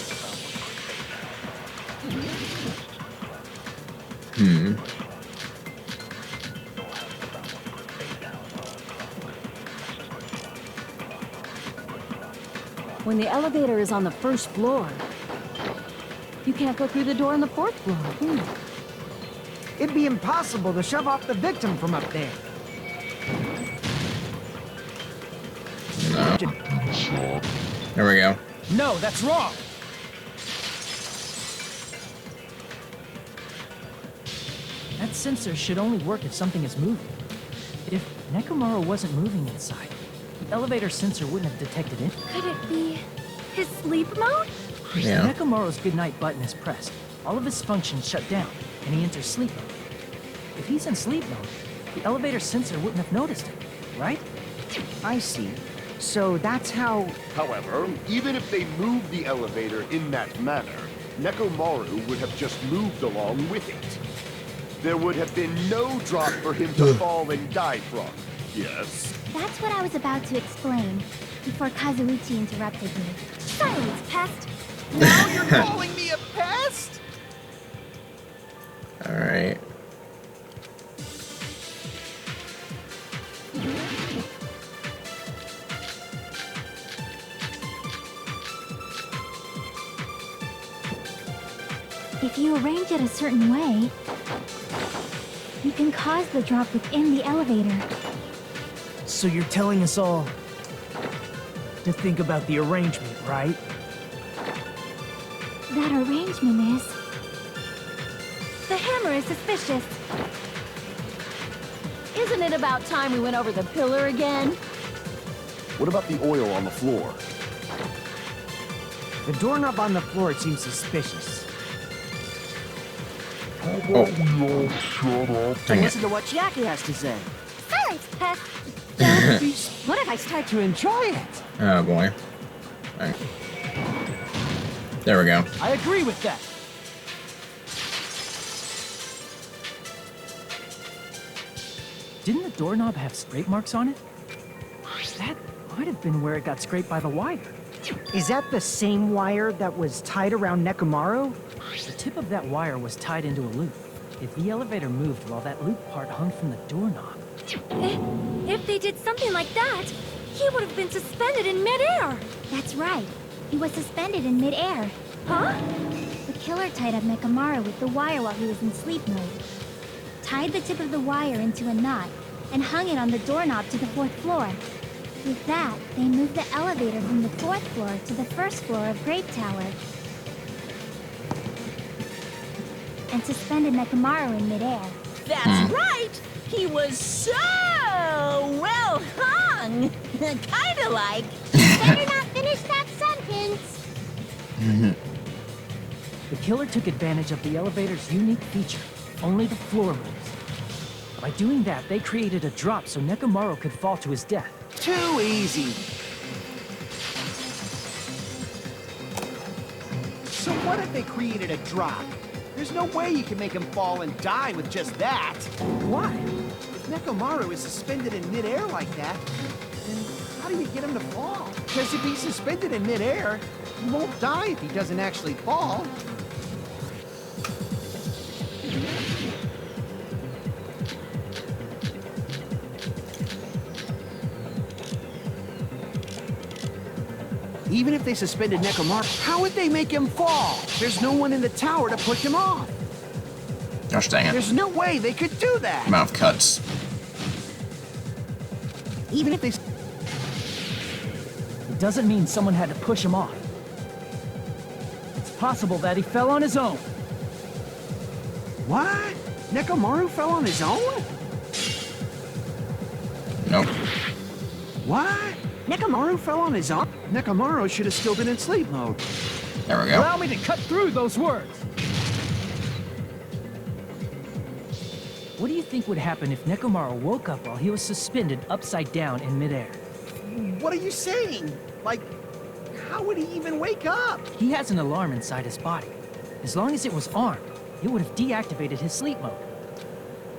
When the elevator is on the 1st floor, you can't go through the door on the 4th floor. It'd be impossible to shove off the victim from up there. No. There we go. No, that's wrong! That sensor should only work if something is moving. If Nekomaru wasn't moving inside, the elevator sensor wouldn't have detected it. Could it be his sleep mode? Yeah. Nekomaru's goodnight button is pressed. All of his functions shut down, and he enters sleep mode. If he's in sleep mode, the elevator sensor wouldn't have noticed it, right? I see. So that's how... However, even if they moved the elevator in that manner, Nekomaru would have just moved along with it. There would have been no drop for him to fall and die from. Yes? That's what I was about to explain, before Kazuichi interrupted me. Silence, pest! Now you're calling me a pest? Alright. If you arrange it a certain way, you can cause the drop within the elevator. So you're telling us all to think about the arrangement, right? That arrangement is... The hammer is suspicious. Isn't it about time we went over the pillar again? What about the oil on the floor? The doorknob on the floor seems suspicious. Oh. Dang it. Listen to what Jackie has to say. Silence, pest! What if I start to enjoy it? Oh boy. Alright. There we go. I agree with that. Didn't the doorknob have scrape marks on it? That might have been where it got scraped by the wire. Is that the same wire that was tied around Nekomaru? The tip of that wire was tied into a loop. If the elevator moved while that loop part hung from the doorknob... If they did something like that, he would have been suspended in midair. That's right. He was suspended in midair. Huh? The killer tied up Nekomaru with the wire while he was in sleep mode. Tied the tip of the wire into a knot, and hung it on the doorknob to the 4th floor. With that, they moved the elevator from the 4th floor to the 1st floor of Grape Tower. And suspended Nekomaru in midair. That's right! He was so well hung! Kinda like... Better not finish that sentence. The killer took advantage of the elevator's unique feature. Only the floor moves. By doing that, they created a drop so Nekomaru could fall to his death. Too easy. So what if they created a drop? There's no way you can make him fall and die with just that. Why? If Nekomaru is suspended in midair like that, then how do you get him to fall? Because if he's suspended in midair, he won't die if he doesn't actually fall. Even if they suspended Nekomaru, how would they make him fall? There's no one in the tower to push him off. Gosh dang it. There's no way they could do that. Amount of cuts. Even if they... It doesn't mean someone had to push him off. It's possible that he fell on his own. What? Nekomaru fell on his own? Nope. What? Nekomaru fell on his own? Nekomaru should have still been in sleep mode. There we go. Allow me to cut through those words. What do you think would happen if Nekomaru woke up while he was suspended upside down in midair? What are you saying? Like, how would he even wake up? He has an alarm inside his body. As long as it was armed, it would have deactivated his sleep mode.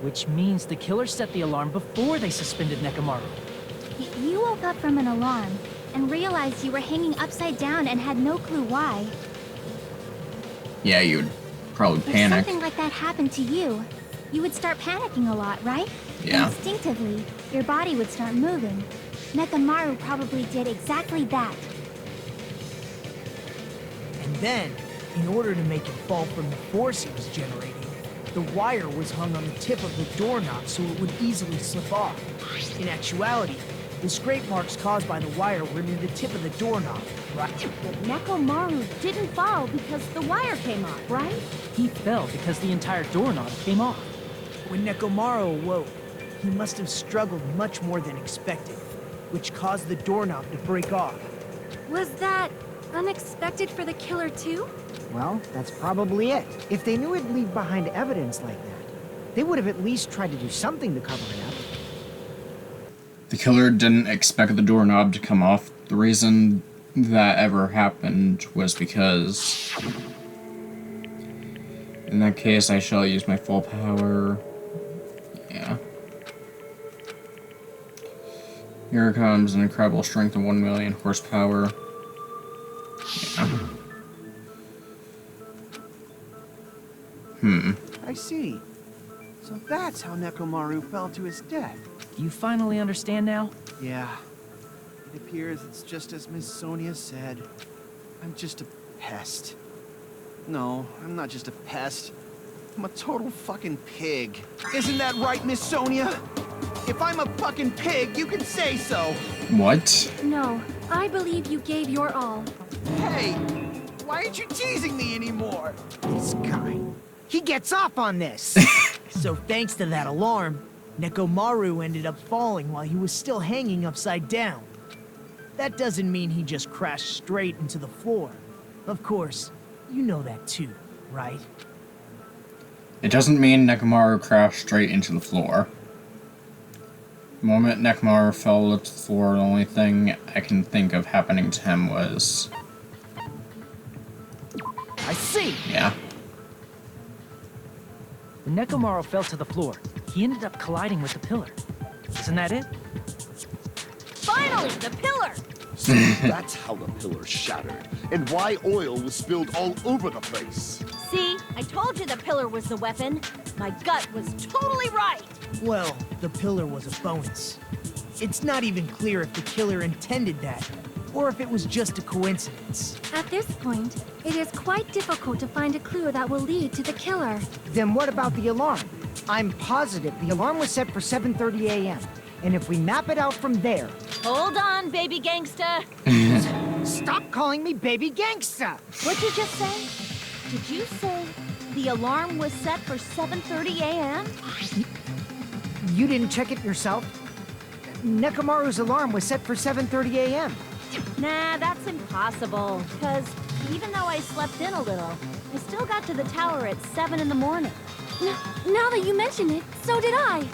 Which means the killer set the alarm before they suspended Nekomaru. You woke up from an alarm and realized you were hanging upside down and had no clue why. Yeah, you'd probably If panic. something like that happened to you, you would start panicking a lot, right? Yeah. Instinctively, your body would start moving. Nekomaru probably did exactly that. And then, in order to make him fall from the force he was generating, the wire was hung on the tip of the doorknob so it would easily slip off. In actuality, the scrape marks caused by the wire were near the tip of the doorknob, right? But Nekomaru didn't fall because the wire came off, right? He fell because the entire doorknob came off. When Nekomaru awoke, he must have struggled much more than expected, which caused the doorknob to break off. Was that unexpected for the killer too? Well, that's probably it. If they knew it'd leave behind evidence like that, they would have at least tried to do something to cover it up. The killer didn't expect the doorknob to come off. The reason that ever happened was because... In that case, I shall use my full power. Yeah. Here comes an incredible strength of 1 million horsepower. Yeah. I see. So that's how Nekomaru fell to his death. Do you finally understand now? Yeah. It appears it's just as Miss Sonia said. I'm just a pest. No, I'm not just a pest. I'm a total fucking pig. Isn't that right, Miss Sonia? If I'm a fucking pig, you can say so. What? No, I believe you gave your all. Hey, why aren't you teasing me anymore? This guy. He gets off on this! So thanks to that alarm, Nekomaru ended up falling while he was still hanging upside down. That doesn't mean he just crashed straight into the floor. Of course, you know that too, right? It doesn't mean Nekomaru crashed straight into the floor. The moment Nekomaru fell to the floor, the only thing I can think of happening to him was... I see! Yeah. When Nekomaru fell to the floor, he ended up colliding with the pillar. Isn't that it? Finally, the pillar! So that's how the pillar shattered, and why oil was spilled all over the place. See, I told you the pillar was the weapon. My gut was totally right. Well, the pillar was a bonus. It's not even clear if the killer intended that, or if it was just a coincidence. At this point, it is quite difficult to find a clue that will lead to the killer. Then what about the alarm? I'm positive the alarm was set for 7:30 a.m. And if we map it out from there... Hold on, baby gangsta. Stop calling me baby gangsta! What'd you just say? Did you say the alarm was set for 7:30 a.m.? You didn't check it yourself? Nekomaru's alarm was set for 7:30 a.m. Nah, that's impossible. Because even though I slept in a little, I still got to the tower at 7 in the morning. Now that you mention it, so did I.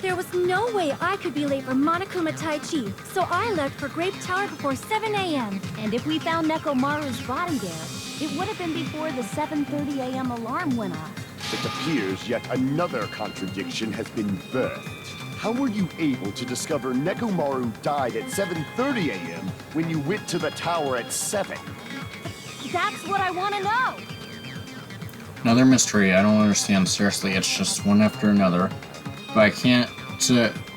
There was no way I could be late for Monokuma Tai Chi, so I left for Grape Tower before 7 a.m. And if we found Nekomaru's body there, it would have been before the 7:30 a.m. alarm went off. It appears yet another contradiction has been birthed. How were you able to discover Nekomaru died at 7:30 a.m. when you went to the tower at 7? That's what I want to know! Another mystery I don't understand, seriously, it's just one after another. But I can't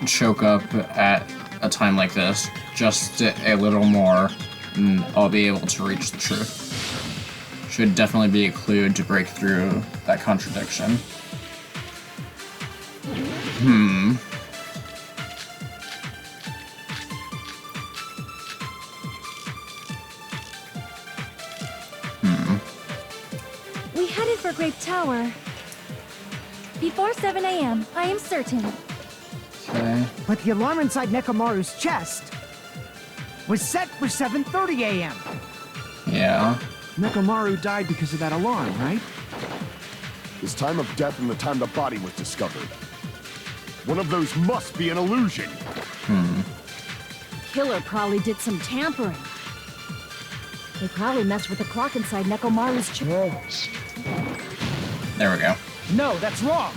choke up at a time like this. Just a little more, and I'll be able to reach the truth. Should definitely be a clue to break through that contradiction. We headed for Grape Tower before 7 a.m., I am certain. Okay. But the alarm inside Nekomaru's chest was set for 7:30 a.m. Yeah. Nekomaru died because of that alarm, right? His time of death and the time the body was discovered. One of those must be an illusion. Killer probably did some tampering. They probably messed with the clock inside Nekomaru's chest. There we go. No, that's wrong!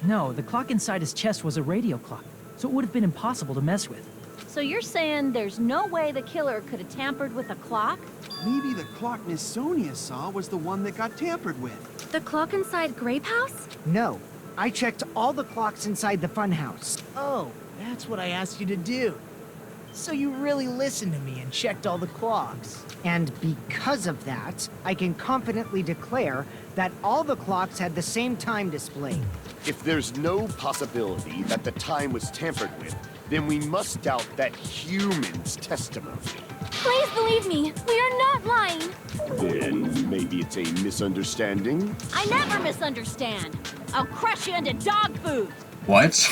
No, the clock inside his chest was a radio clock, so it would have been impossible to mess with. So you're saying there's no way the killer could have tampered with a clock? Maybe the clock Miss Sonia saw was the one that got tampered with. The clock inside Grape House? No, I checked all the clocks inside the funhouse. Oh, that's what I asked you to do. So you really listened to me and checked all the clocks. And because of that, I can confidently declare that all the clocks had the same time displayed. If there's no possibility that the time was tampered with, then we must doubt that human's testimony. Please believe me, we are not lying. Then maybe it's a misunderstanding? I never misunderstand. I'll crush you into dog food. What?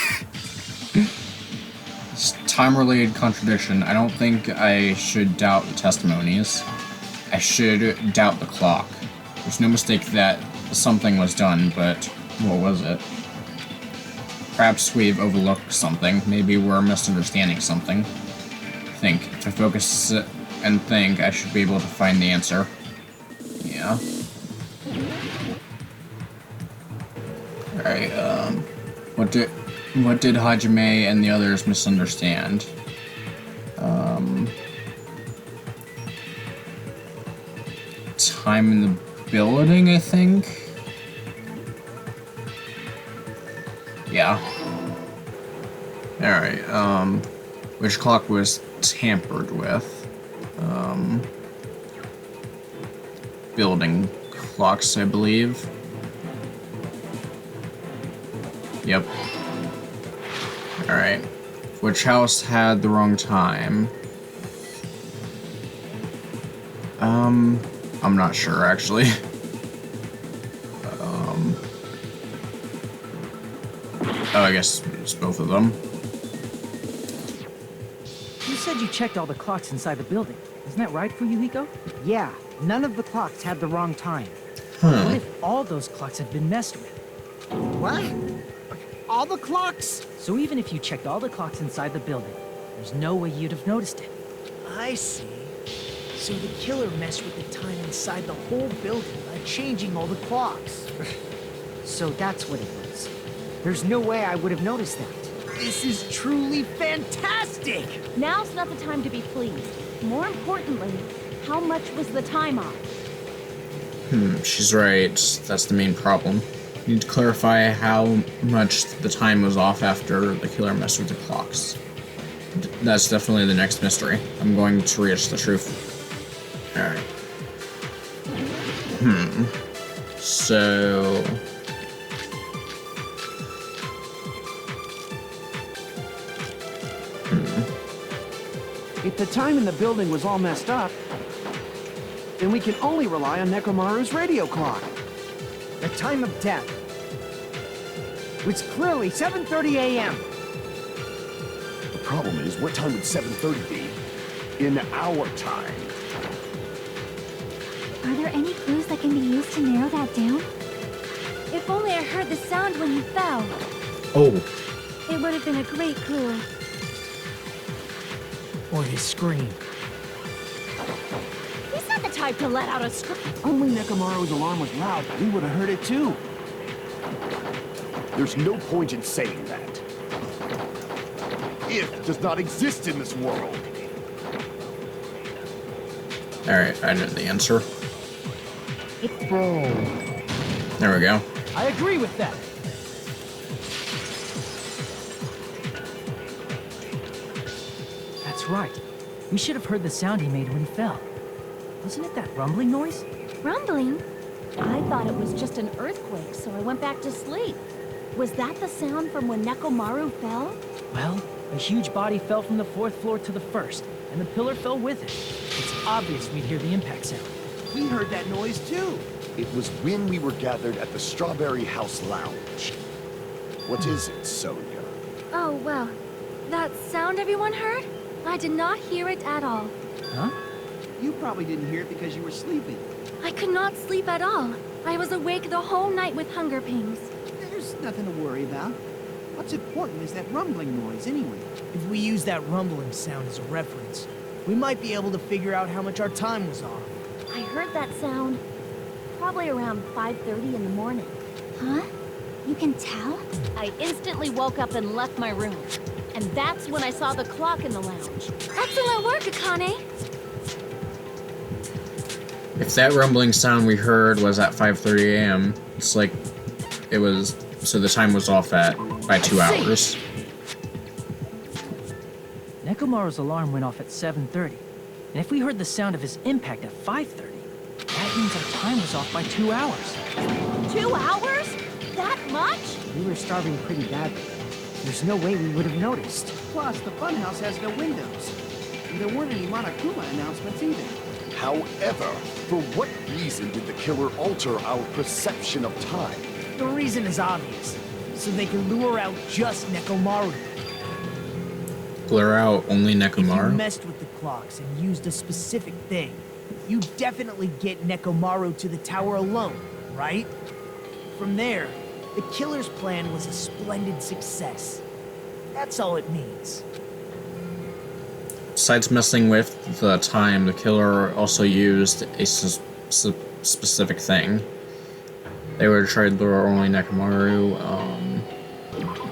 Time-related contradiction. I don't think I should doubt the testimonies. I should doubt the clock. There's no mistake that something was done, but what was it? Perhaps we've overlooked something. Maybe we're misunderstanding something. If I focus and think, I should be able to find the answer. Yeah. Alright, what did Hajime and the others misunderstand? Time in the building, I think? Yeah. Alright, which clock was tampered with? Building clocks, I believe. Yep. Alright. Which house had the wrong time? I'm not sure, actually. Oh, I guess it's both of them. You said you checked all the clocks inside the building. Isn't that right, Fuyuhiko? Yeah, none of the clocks had the wrong time. What if all those clocks had been messed with? What? All the clocks? So even if you checked all the clocks inside the building, there's no way you'd have noticed it. I see. So the killer messed with the time inside the whole building by changing all the clocks. So that's what it was. There's no way I would have noticed that. This is truly fantastic! Now's not the time to be pleased. More importantly, how much was the time off? She's right. That's the main problem. You need to clarify how much the time was off after the killer messed with the clocks. That's definitely the next mystery. I'm going to reach the truth. Alright. So... If the time in the building was all messed up, then we can only rely on Nekomaru's radio clock. The time of death was clearly 7:30 a.m. The problem is, what time would 7:30 be? in our time. Are there any clues that can be used to narrow that down? If only I heard the sound when you fell. Oh, It would have been a great clue. Or his scream. He's not the type to let out a scream. Only Nekomaru's alarm was loud. We would have heard it too. There's no point in saying that. It does not exist in this world. alright, I know the answer. Bro. There we go. I agree with that. That's right. We should have heard the sound he made when he fell. Wasn't it that rumbling noise? Rumbling? I thought it was just an earthquake, so I went back to sleep. Was that the sound from when Nekomaru fell? Well, a huge body fell from the 4th floor to the 1st, and the pillar fell with it. It's obvious we'd hear the impact sound. We heard that noise too. It was when we were gathered at the Strawberry House Lounge. What is it, Sonia? Oh, well. That sound everyone heard? I did not hear it at all. Huh? You probably didn't hear it because you were sleeping. I could not sleep at all. I was awake the whole night with hunger pains. There's nothing to worry about. What's important is that rumbling noise anyway. If we use that rumbling sound as a reference, we might be able to figure out how much our time was off. I heard that sound probably around 5:30 in the morning. Huh? You can tell? I instantly woke up and left my room. And that's when I saw the clock in the lounge. Excellent work, Akane! If that rumbling sound we heard was at 5:30 a.m., it's like it was, so the time was off by 2 hours. Nekomaru's alarm went off at 7:30, and if we heard the sound of his impact at 5:30, that means our time was off by 2 hours. 2 hours? That much? We were starving pretty badly. There's no way we would have noticed. Plus, the funhouse has no windows. And there weren't any Monokuma announcements either. However, for what reason did the killer alter our perception of time? The reason is obvious. So they can lure out just Nekomaru. Blur out only If you Nekomaru? messed with the clocks and used a specific thing, you definitely get Nekomaru to the tower alone, right? From there, the killer's plan was a splendid success. That's all it means. Besides messing with the time, the killer also used a specific thing. They would try to lure only Nekomaru,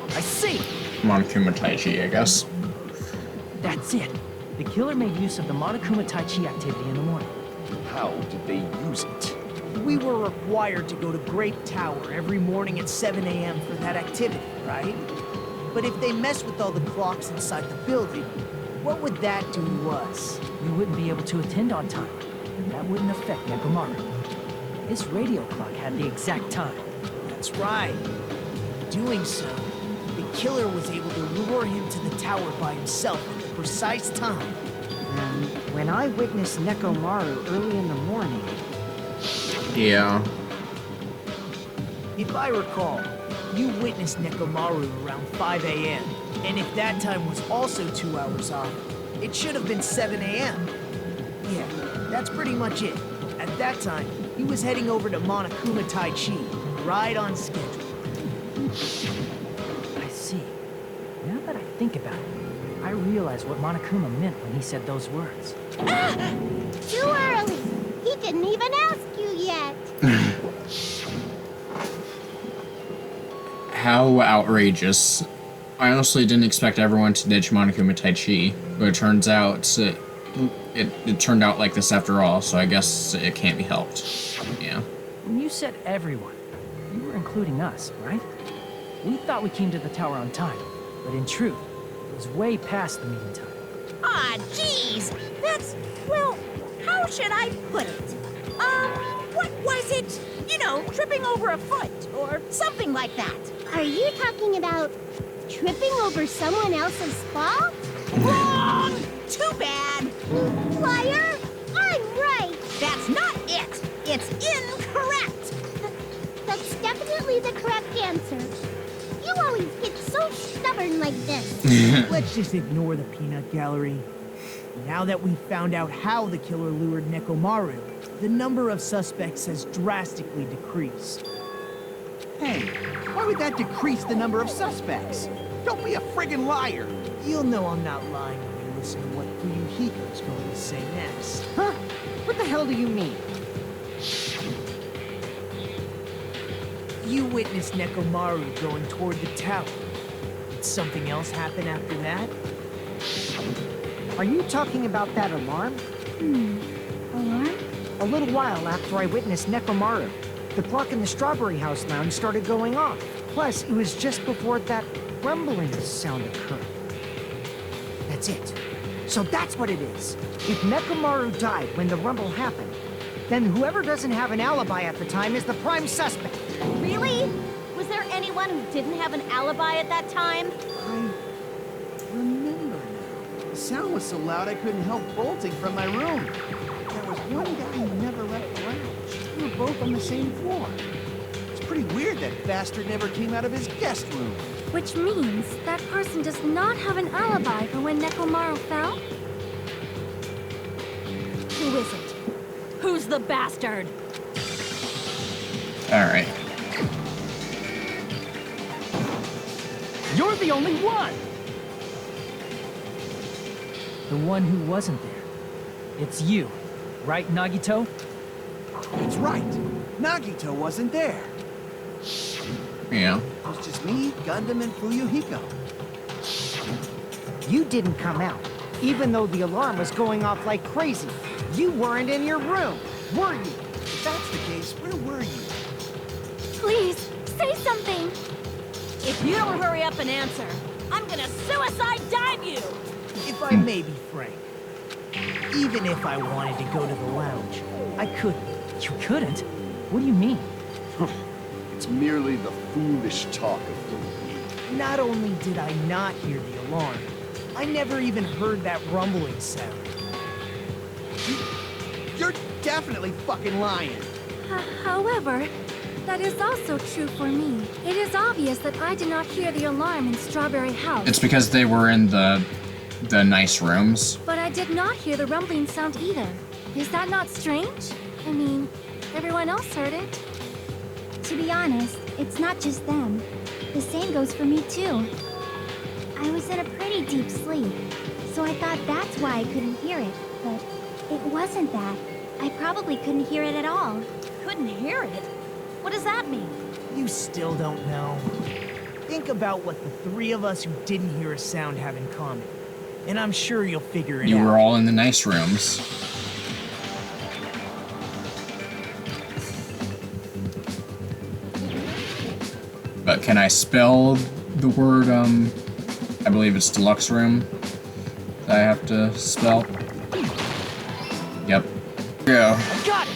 I see! Monokuma Taichi, I guess. That's it. The killer made use of the Monokuma Tai Chi activity in the morning. How did they use it? We were required to go to Grape Tower every morning at 7 a.m. for that activity, right? But if they mess with all the clocks inside the building, what would that do to us? We wouldn't be able to attend on time, and that wouldn't affect Nekomaru. His radio clock had the exact time. That's right. Doing so, the killer was able to lure him to the tower by himself at the precise time. And when I witnessed Nekomaru early in the morning, Yeah. If I recall, you witnessed Nekomaru around 5 a.m. And if that time was also 2 hours off, it should have been 7 a.m. Yeah, that's pretty much it. At that time, he was heading over to Monokuma Tai Chi, right on schedule. I see. Now that I think about it, I realize what Monokuma meant when he said those words. Too early. He didn't even ask you yet. How outrageous. I honestly didn't expect everyone to ditch Monokuma Tai Chi, but it turns out it turned out like this after all, so I guess it can't be helped. Yeah. When you said everyone, you were including us, right? We thought we came to the tower on time, but in truth, it was way past the meeting time. Aw, jeez. That's, well, how should I put it? What was it? You know, tripping over a foot or something like that. Are you talking about tripping over someone else's fault? Wrong! Too bad. Liar! I'm right! That's not it. It's incorrect. That's definitely the correct answer. You always get so stubborn like this. Let's just ignore the peanut gallery. Now that we've found out how the killer lured Nekomaru, the number of suspects has drastically decreased. Hey, why would that decrease the number of suspects? Don't be a friggin' liar! You'll know I'm not lying when you listen to what Fuyuhiko's going to say next. Huh? What the hell do you mean? You witnessed Nekomaru going toward the tower. Did something else happen after that? Are you talking about that alarm? Alarm? A little while after I witnessed Nekomaru, the clock in the Strawberry House lounge started going off. Plus, it was just before that rumbling sound occurred. That's it. So that's what it is. If Nekomaru died when the rumble happened, then whoever doesn't have an alibi at the time is the prime suspect. Really? Was there anyone who didn't have an alibi at that time? I remember now. The sound was so loud I couldn't help bolting from my room. There was one guy who never left the lounge. We were both on the same floor. It's pretty weird that bastard never came out of his guest room. Which means that person does not have an alibi for when Nekomaru fell? Who is it? Who's the bastard? Alright. You're the only one! The one who wasn't there. It's you, right, Nagito? That's right. Nagito wasn't there. Yeah. It was just me, Gundam, and Fuyuhiko. You didn't come out, even though the alarm was going off like crazy. You weren't in your room, were you? If that's the case, where were you? Please, say something! If you don't hurry up and answer, I'm gonna suicide dive you! If I may be frank, even if I wanted to go to the lounge, I couldn't. You couldn't? What do you mean? It's merely the foolish talk of the weak. Not only did I not hear the alarm, I never even heard that rumbling sound. You're definitely fucking lying. However, that is also true for me. It is obvious that I did not hear the alarm in Strawberry House. It's because they were in the nice rooms. But I did not hear the rumbling sound either. Is that not strange? I mean, everyone else heard it. To be honest, it's not just them. The same goes for me too. I was in a pretty deep sleep, so I thought that's why I couldn't hear it, but it wasn't that. I probably couldn't hear it at all. Couldn't hear it? What does that mean? You still don't know. Think about what the three of us who didn't hear a sound have in common, and I'm sure you'll figure it out. You were all in the nice rooms. But can I spell the word, I believe it's deluxe room that I have to spell? Yep. Go. I got it!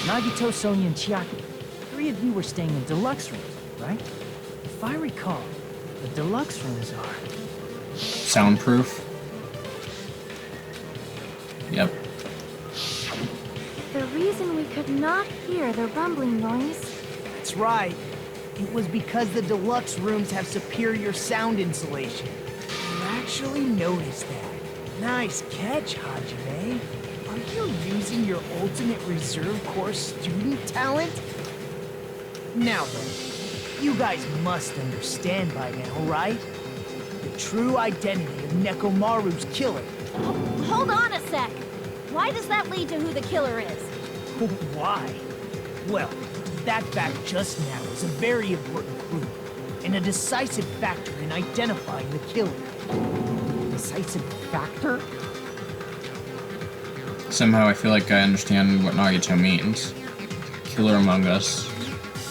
Nagito, Sonia, and Chiaki. Three of you were staying in deluxe rooms, right? If I recall, the deluxe rooms are... Soundproof. Yep. The reason we could not hear the rumbling noise... That's right. It was because the deluxe rooms have superior sound insulation. You actually noticed that. Nice catch, Hajime. Are you using your ultimate reserve corps student talent? Now then, you guys must understand by now, right? The true identity of Nekomaru's killer. Hold on a sec. Why does that lead to who the killer is? Why? Well, that fact just now is a very important clue, and a decisive factor in identifying the killer. Decisive factor? Somehow I feel like I understand what Nagito means. Killer among us.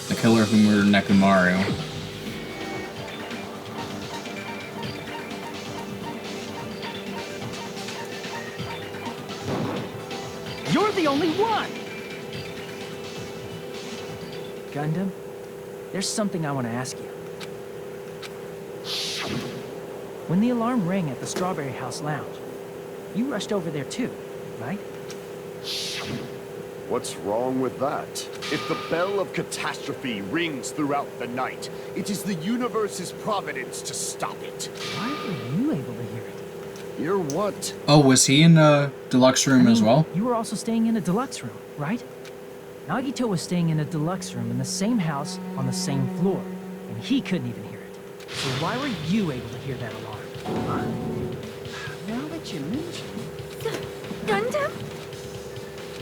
The killer who murdered Nekomaru. You're the only one! Gundam, there's something I want to ask you. When the alarm rang at the Strawberry House lounge, you rushed over there too, right? What's wrong with that? If the bell of catastrophe rings throughout the night, it is the universe's providence to stop it. Why were you able to hear it? Hear what? Oh, was he in the deluxe room as well? You were also staying in a deluxe room, right? Nagito was staying in a deluxe room in the same house on the same floor, and he couldn't even hear it. So why were you able to hear that alarm? Now that you mention it. Gundam?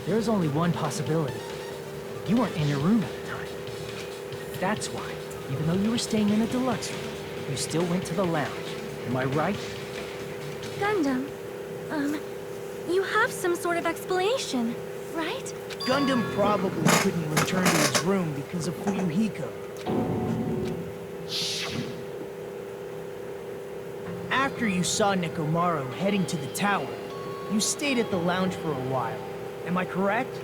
There's only one possibility. You weren't in your room at the time. That's why, even though you were staying in a deluxe room, you still went to the lounge. Am I right? Gundam, you have some sort of explanation, right? Gundam probably couldn't return to his room because of Fuyuhiko. After you saw Nekomaru heading to the tower, you stayed at the lounge for a while. Am I correct?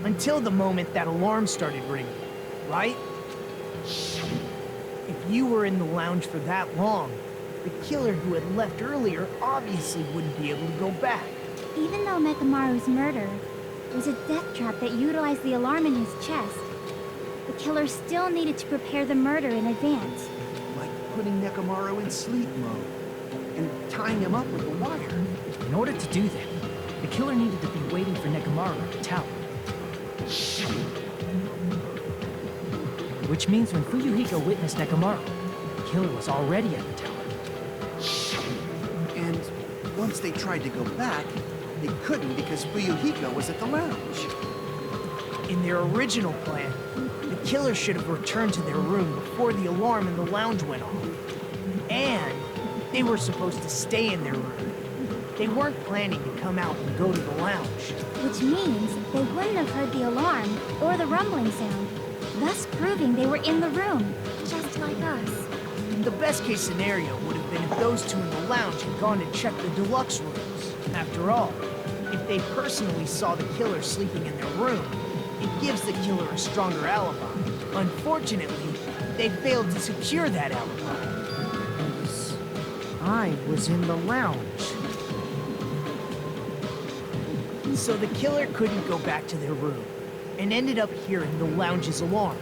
Until the moment that alarm started ringing, right? If you were in the lounge for that long, the killer who had left earlier obviously wouldn't be able to go back. Even though Nekomaru's murder was a death trap that utilized the alarm in his chest, the killer still needed to prepare the murder in advance. Like putting Nekomaru in sleep mode and tying him up with a wire. In order to do that, the killer needed to be waiting for Nekomaru at the tower. Which means when Fuyuhiko witnessed Nekomaru, the killer was already at the tower. And once they tried to go back, they couldn't because Fuyuhiko was at the lounge. In their original plan, the killer should have returned to their room before the alarm in the lounge went off. And they were supposed to stay in their room. They weren't planning to come out and go to the lounge. Which means they wouldn't have heard the alarm or the rumbling sound, thus proving they were in the room, just like us. The best case scenario would have been if those two in the lounge had gone to check the deluxe rooms. After all, if they personally saw the killer sleeping in their room, it gives the killer a stronger alibi. Unfortunately, they failed to secure that alibi. I was in the lounge. So the killer couldn't go back to their room, and ended up hearing the lounge's alarm.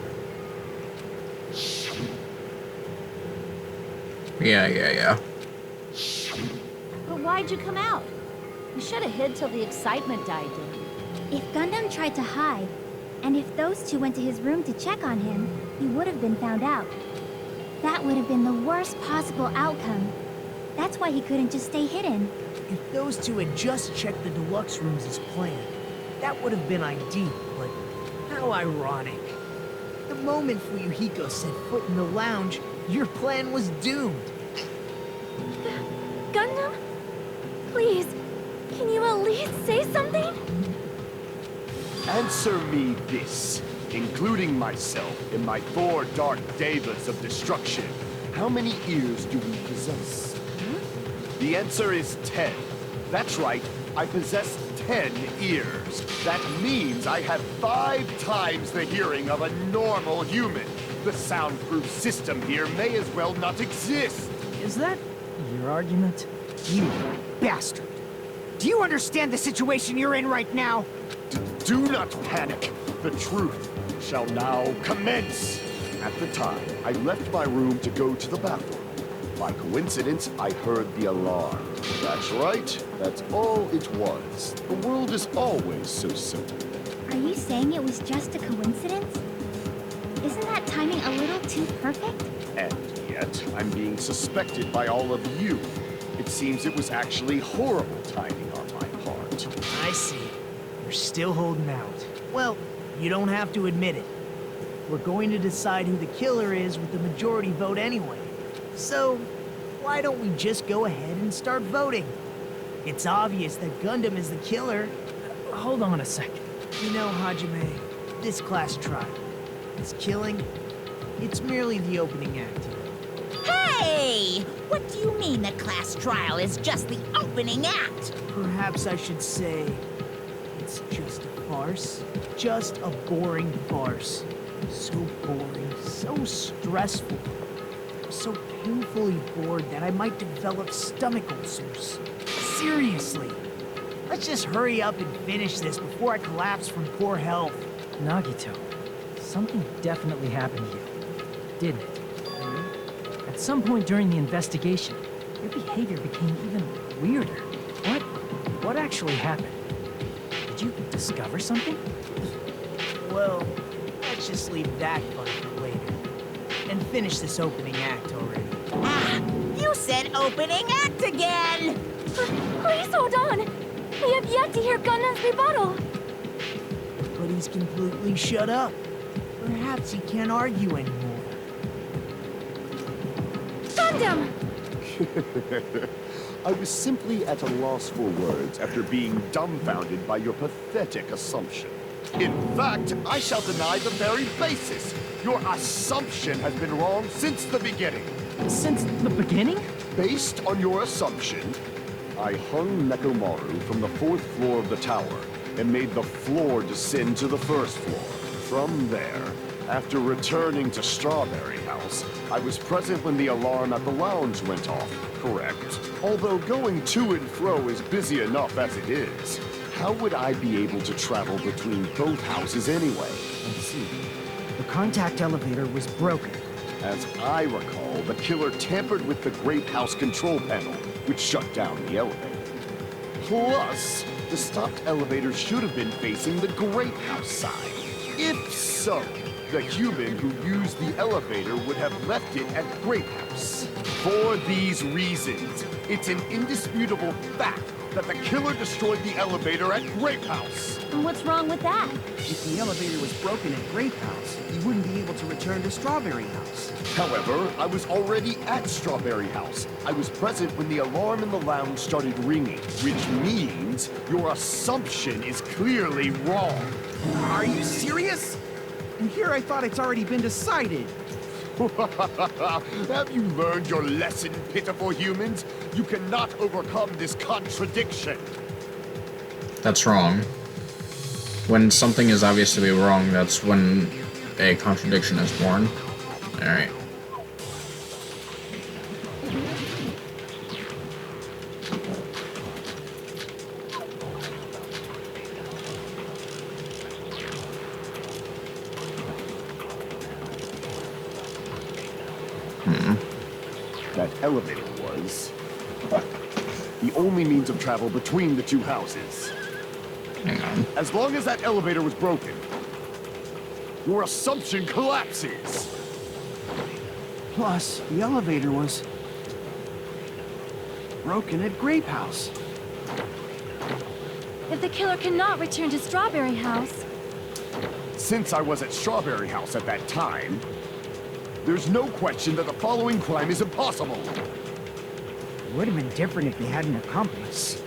Yeah. But why'd you come out? You should have hid till the excitement died down. If Gundam tried to hide, and if those two went to his room to check on him, he would have been found out. That would have been the worst possible outcome. That's why he couldn't just stay hidden. If those two had just checked the deluxe rooms as planned, that would have been ideal, but how ironic. The moment Fuyuhiko set foot in the lounge, your plan was doomed. Gundam? Please, can you at least say something? Answer me this, including myself in my 4 dark devas of destruction. How many ears do we possess? The answer is 10. That's right, I possess 10 ears. That means I have 5 times the hearing of a normal human. The soundproof system here may as well not exist. Is that your argument? You bastard! Do you understand the situation you're in right now? Do not panic. The truth shall now commence. At the time, I left my room to go to the bathroom. By coincidence, I heard the alarm. That's right. That's all it was. The world is always so simple. Are you saying it was just a coincidence? Isn't that timing a little too perfect? And yet, I'm being suspected by all of you. It seems it was actually horrible timing on my part. I see. You're still holding out. Well, you don't have to admit it. We're going to decide who the killer is with the majority vote anyway. So, why don't we just go ahead and start voting? It's obvious that Gundam is the killer. Hold on a second. You know, Hajime, this class trial, this killing, it's merely the opening act. Hey! What do you mean the class trial is just the opening act? Perhaps I should say, it's just a farce. Just a boring farce. So boring, so stressful. So painfully bored that I might develop stomach ulcers. Seriously. Let's just hurry up and finish this before I collapse from poor health. Nagito, something definitely happened here, didn't it? At some point during the investigation, your behavior became even weirder. What actually happened? Did you discover something? Well, let's just leave that fun for later. And finish this opening act already. Ah, you said opening act again! Please hold on! We have yet to hear Gundam's rebuttal! But he's completely shut up. Perhaps he can't argue anymore. Gundam! I was simply at a loss for words after being dumbfounded by your pathetic assumption. In fact, I shall deny the very basis. Your assumption has been wrong since the beginning. Since the beginning? Based on your assumption, I hung Nekomaru from the 4th floor of the tower and made the floor descend to the 1st floor. From there, after returning to Strawberry House, I was present when the alarm at the lounge went off, correct? Although going to and fro is busy enough as it is, how would I be able to travel between both houses anyway? Let's see. The contact elevator was broken. As I recall, the killer tampered with the Grape House control panel, which shut down the elevator. Plus, the stopped elevator should have been facing the Grape House side. If so, the human who used the elevator would have left it at Grape House. For these reasons, it's an indisputable fact that the killer destroyed the elevator at Grape House. And what's wrong with that? If the elevator was broken at Grape House, he wouldn't be able to return to Strawberry House. However, I was already at Strawberry House. I was present when the alarm in the lounge started ringing, which means your assumption is clearly wrong. Are you serious? And here I thought it's already been decided. Have you learned your lesson, pitiful humans? You cannot overcome this contradiction. That's wrong. When something is obviously wrong, that's when a contradiction is born. Alright. That elevator was the only means of travel between the two houses. Hang on. As long as that elevator was broken, your assumption collapses. Plus, the elevator was broken at Grape House. If the killer cannot return to Strawberry House, Since I was at Strawberry House at that time, there's no question that the following crime is impossible. It would have been different if they had an accomplice.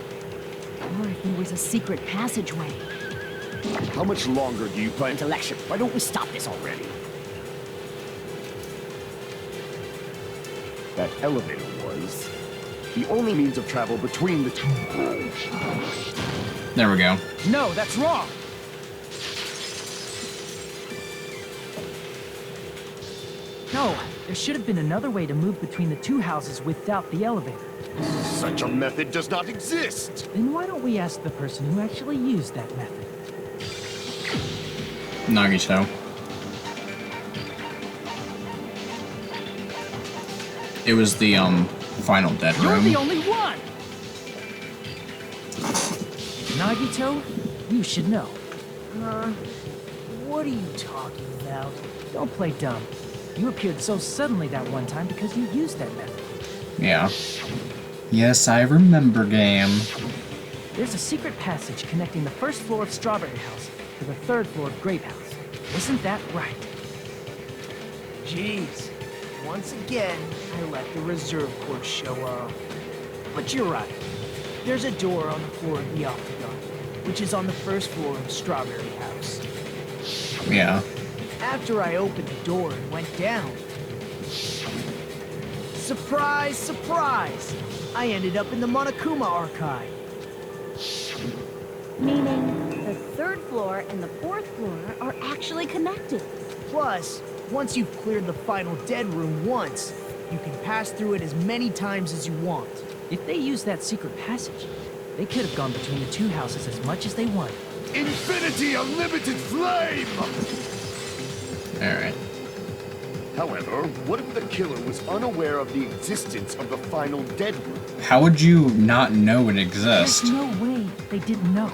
Or if there was a secret passageway. How much longer do you plan to Lecture. Why don't we stop this already? That elevator was the only means of travel between the two worlds. There we go. No, that's wrong! No, there should have been another way to move between the two houses without the elevator. Such a method does not exist. Then why don't we ask the person who actually used that method? Nagito. It was the, final dead You're room. the only one! Nagito, you should know. What are you talking about? Don't play dumb. You appeared so suddenly that one time because you used that method. Yeah. Yes, I remember, game. There's a secret passage connecting the 1st floor of Strawberry House to the 3rd floor of Grape House. Isn't that right? Jeez. Once again, I let the reserve course show up. But you're right. There's a door on the floor of the Octagon, which is on the 1st floor of Strawberry House. Yeah. After I opened the door and went down, surprise, surprise! I ended up in the Monokuma archive. Meaning, the 3rd floor and the 4th floor are actually connected. Plus, once you've cleared the final dead room once, you can pass through it as many times as you want. If they use that secret passage, They could have gone between the two houses as much as they wanted. Infinity Unlimited Flame! Alright. However, what if the killer was unaware of the existence of the final dead room? How would you not know it exists? There's no way they didn't know.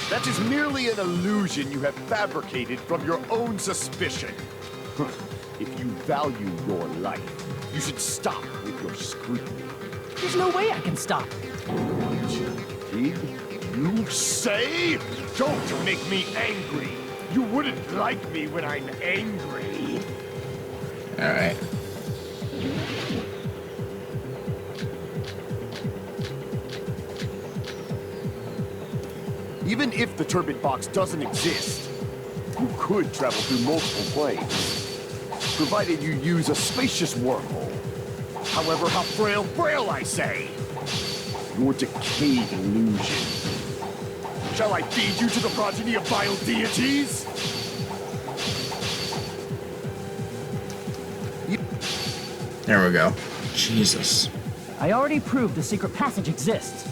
That is merely an illusion you have fabricated from your own suspicion. If you value your life, you should stop with your scrutiny. There's no way I can stop. Did you say? Don't make me angry. You wouldn't like me when I'm angry. Alright. Even if the turbid box doesn't exist, you could travel through multiple planes, provided you use a spacious wormhole. However, how frail I say. Your decayed illusion. Shall I feed you to the progeny of vile deities? There we go. Jesus. I already proved the secret passage exists.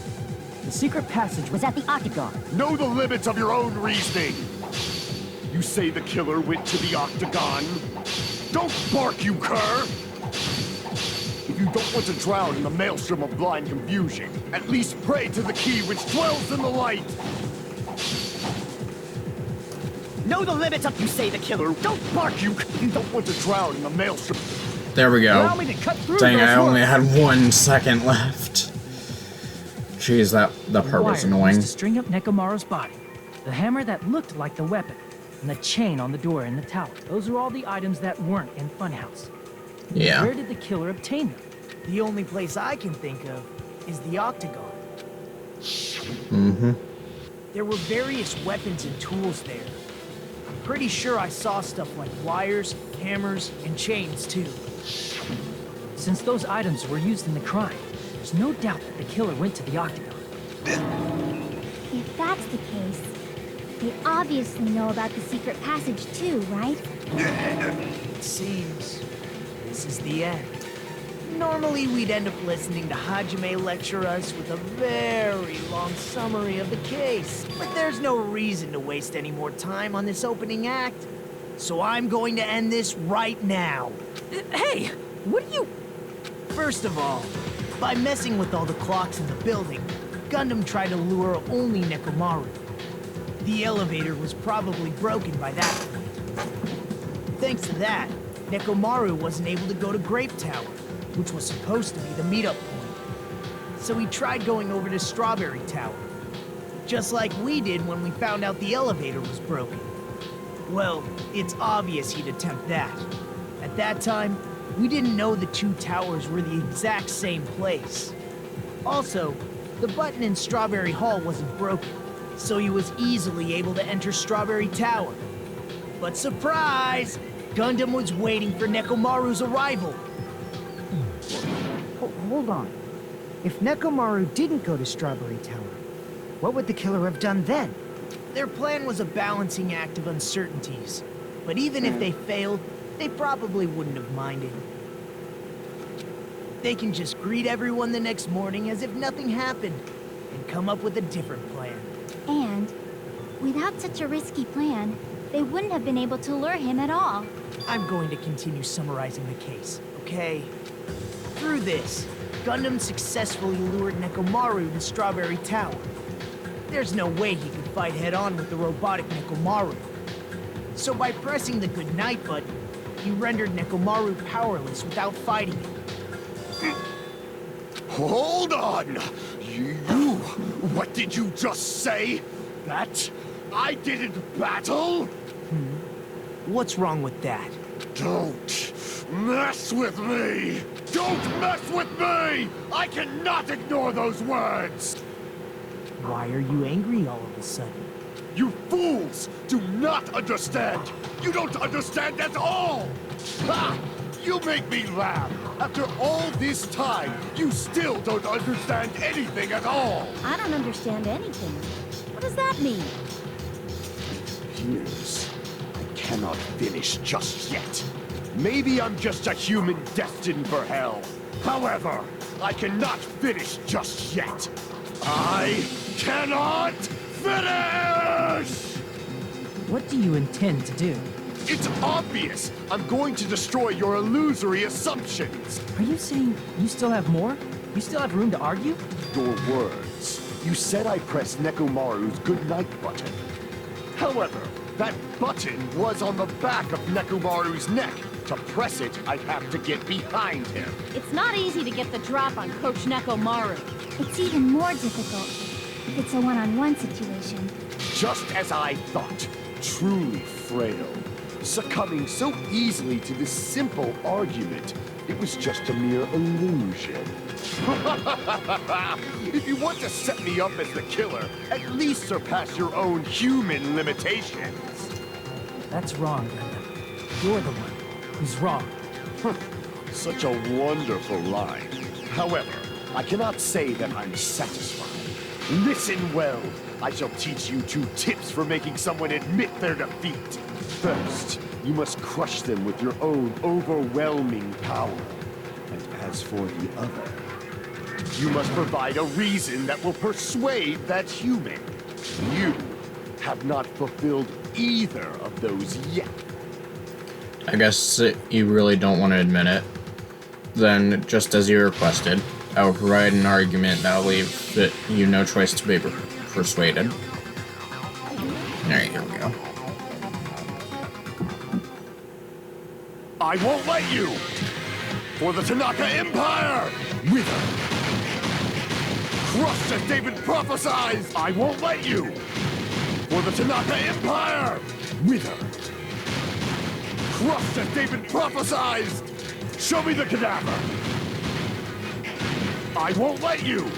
The secret passage was at the Octagon. Know the limits of your own reasoning. You say the killer went to the Octagon? Don't bark, you cur! If you don't want to drown in the maelstrom of blind confusion, at least pray to the key which dwells in the light! Know the limits of you say the killer. Don't bark, you don't want to drown in the maelstrom. There we go. Allow me to cut through Dang, those I only words. had 1 second left. Jeez, that part was Wire annoying. used to string up Nekomaru's body, the hammer that looked like the weapon, and the chain on the door in the tower. Those are all the items that weren't in Funhouse. Yeah. Where did the killer obtain them? The only place I can think of is the Octagon. Mm-hmm. There were various weapons and tools there. I'm pretty sure I saw stuff like wires, hammers, and chains too. Since those items were used in the crime, there's no doubt that the killer went to the Octagon. If that's the case, they obviously know about the secret passage too, right? It seems this is the end. Normally we'd end up listening to Hajime lecture us with a very long summary of the case, but there's no reason to waste any more time on this opening act. So I'm going to end this right now. Hey, what are you... First of all, by messing with all the clocks in the building, Gundam tried to lure only Nekomaru. The elevator was probably broken by that point. Thanks to that, Nekomaru wasn't able to go to Grape Tower, which was supposed to be the meetup point. So he tried going over to Strawberry Tower, just like we did when we found out the elevator was broken. Well, it's obvious he'd attempt that. At that time, we didn't know the two towers were the exact same place. Also, the button in Strawberry Hall wasn't broken, so he was easily able to enter Strawberry Tower. But surprise! Gundam was waiting for Nekomaru's arrival. Hold on. If Nekomaru didn't go to Strawberry Tower, what would the killer have done then? Their plan was a balancing act of uncertainties. But even if they failed, they probably wouldn't have minded. They can just greet everyone the next morning as if nothing happened, and come up with a different plan. And without such a risky plan, they wouldn't have been able to lure him at all. I'm going to continue summarizing the case, okay? Through this, Gundam successfully lured Nekomaru to Strawberry Tower. There's no way he could fight head-on with the robotic Nekomaru. So by pressing the goodnight button, he rendered Nekomaru powerless without fighting him. Hold on! You... What did you just say? That I didn't battle? What's wrong with that? Don't mess with me! Don't mess with me! I cannot ignore those words! Why are you angry all of a sudden? You fools do not understand! You don't understand at all! Ha! You make me laugh! After all this time, you still don't understand anything at all! I don't understand anything. What does that mean? Years. I cannot finish just yet. Maybe I'm just a human destined for hell. However, I cannot finish just yet. I cannot finish! What do you intend to do? It's obvious! I'm going to destroy your illusory assumptions! Are you saying you still have more? You still have room to argue? Your words. You said I pressed Nekomaru's goodnight button. However, that button was on the back of Nekomaru's neck. To press it, I'd have to get behind him. It's not easy to get the drop on Coach Nekomaru. It's even more difficult if it's a one-on-one situation. Just as I thought. Truly frail. Succumbing so easily to this simple argument. It was just a mere illusion. If you want to set me up as the killer, at least surpass your own human limitations. That's wrong, Gundam. You're the one who's wrong. Such a wonderful line. However, I cannot say that I'm satisfied. Listen well. I shall teach you 2 tips for making someone admit their defeat. First, you must crush them with your own overwhelming power. And as for the other, you must provide a reason that will persuade that human. You have not fulfilled either of those yet. I guess you really don't want to admit it. Then, just as you requested, I will provide an argument that will leave you no choice to be persuaded. There you go. I won't let you! For the Tanaka Empire! Wither! Crushed as David prophesies! I won't let you! For the Tanaka Empire! Wither! Crushed as David prophesies! Show me the cadaver! I won't let you!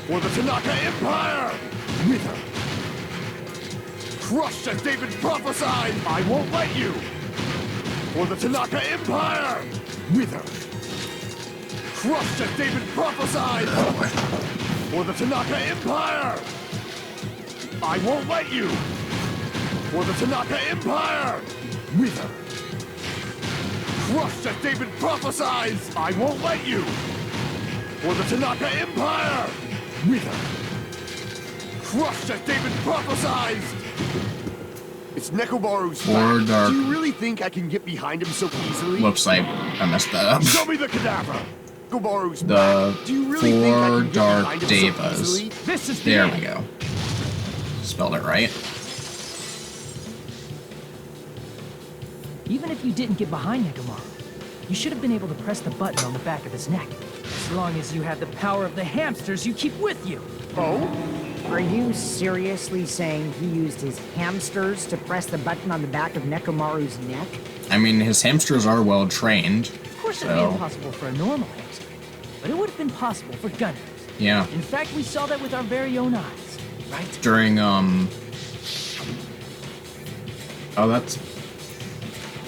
For the Tanaka Empire! Wither! Crushed as David prophesied! I won't let you! For the Tanaka Empire! Wither! Crushed as David prophesied! For the Tanaka Empire! I won't let you! For the Tanaka Empire! Wither! Crushed as David prophesies! I won't let you! For the Tanaka Empire! Wither! Crushed as David prophesies! It's Nekomaru's flag. Dark. Do you really think I can get behind him so easily? Whoops, I messed that up. Show me the cadaver! Nekomaru's The flag. Do you really think I can 4 get Dark behind him so Devas. easily? This is There we go. Spelled it right. Even if you didn't get behind Nekomaru, you should have been able to press the button on the back of his neck. As long as you have the power of the hamsters you keep with you. Oh? Are you seriously saying he used his hamsters to press the button on the back of Nekomaru's neck? I mean, his hamsters are well trained. Of course it'd be impossible for a normal hamster, but it would have been possible for Gundams. Yeah. In fact, we saw that with our very own eyes, right? During, Oh, that's...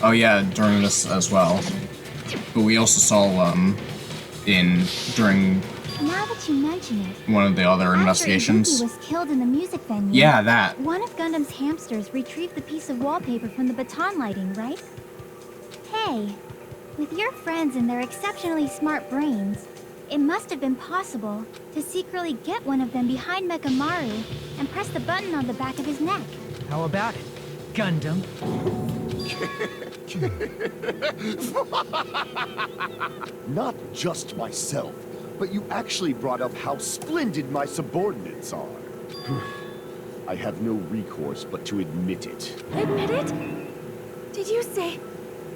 Oh, yeah, during this as well. But we also saw, during Now that you mention it, one of the other after investigations. Ibuki was killed in the music venue. Yeah, that. One of Gundam's hamsters retrieved the piece of wallpaper from the baton lighting, right? Hey, with your friends and their exceptionally smart brains, it must have been possible to secretly get one of them behind Nekomaru and press the button on the back of his neck. How about it, Gundam? Not just myself, but you actually brought up how splendid my subordinates are. I have no recourse but to admit it. Admit it? Did you say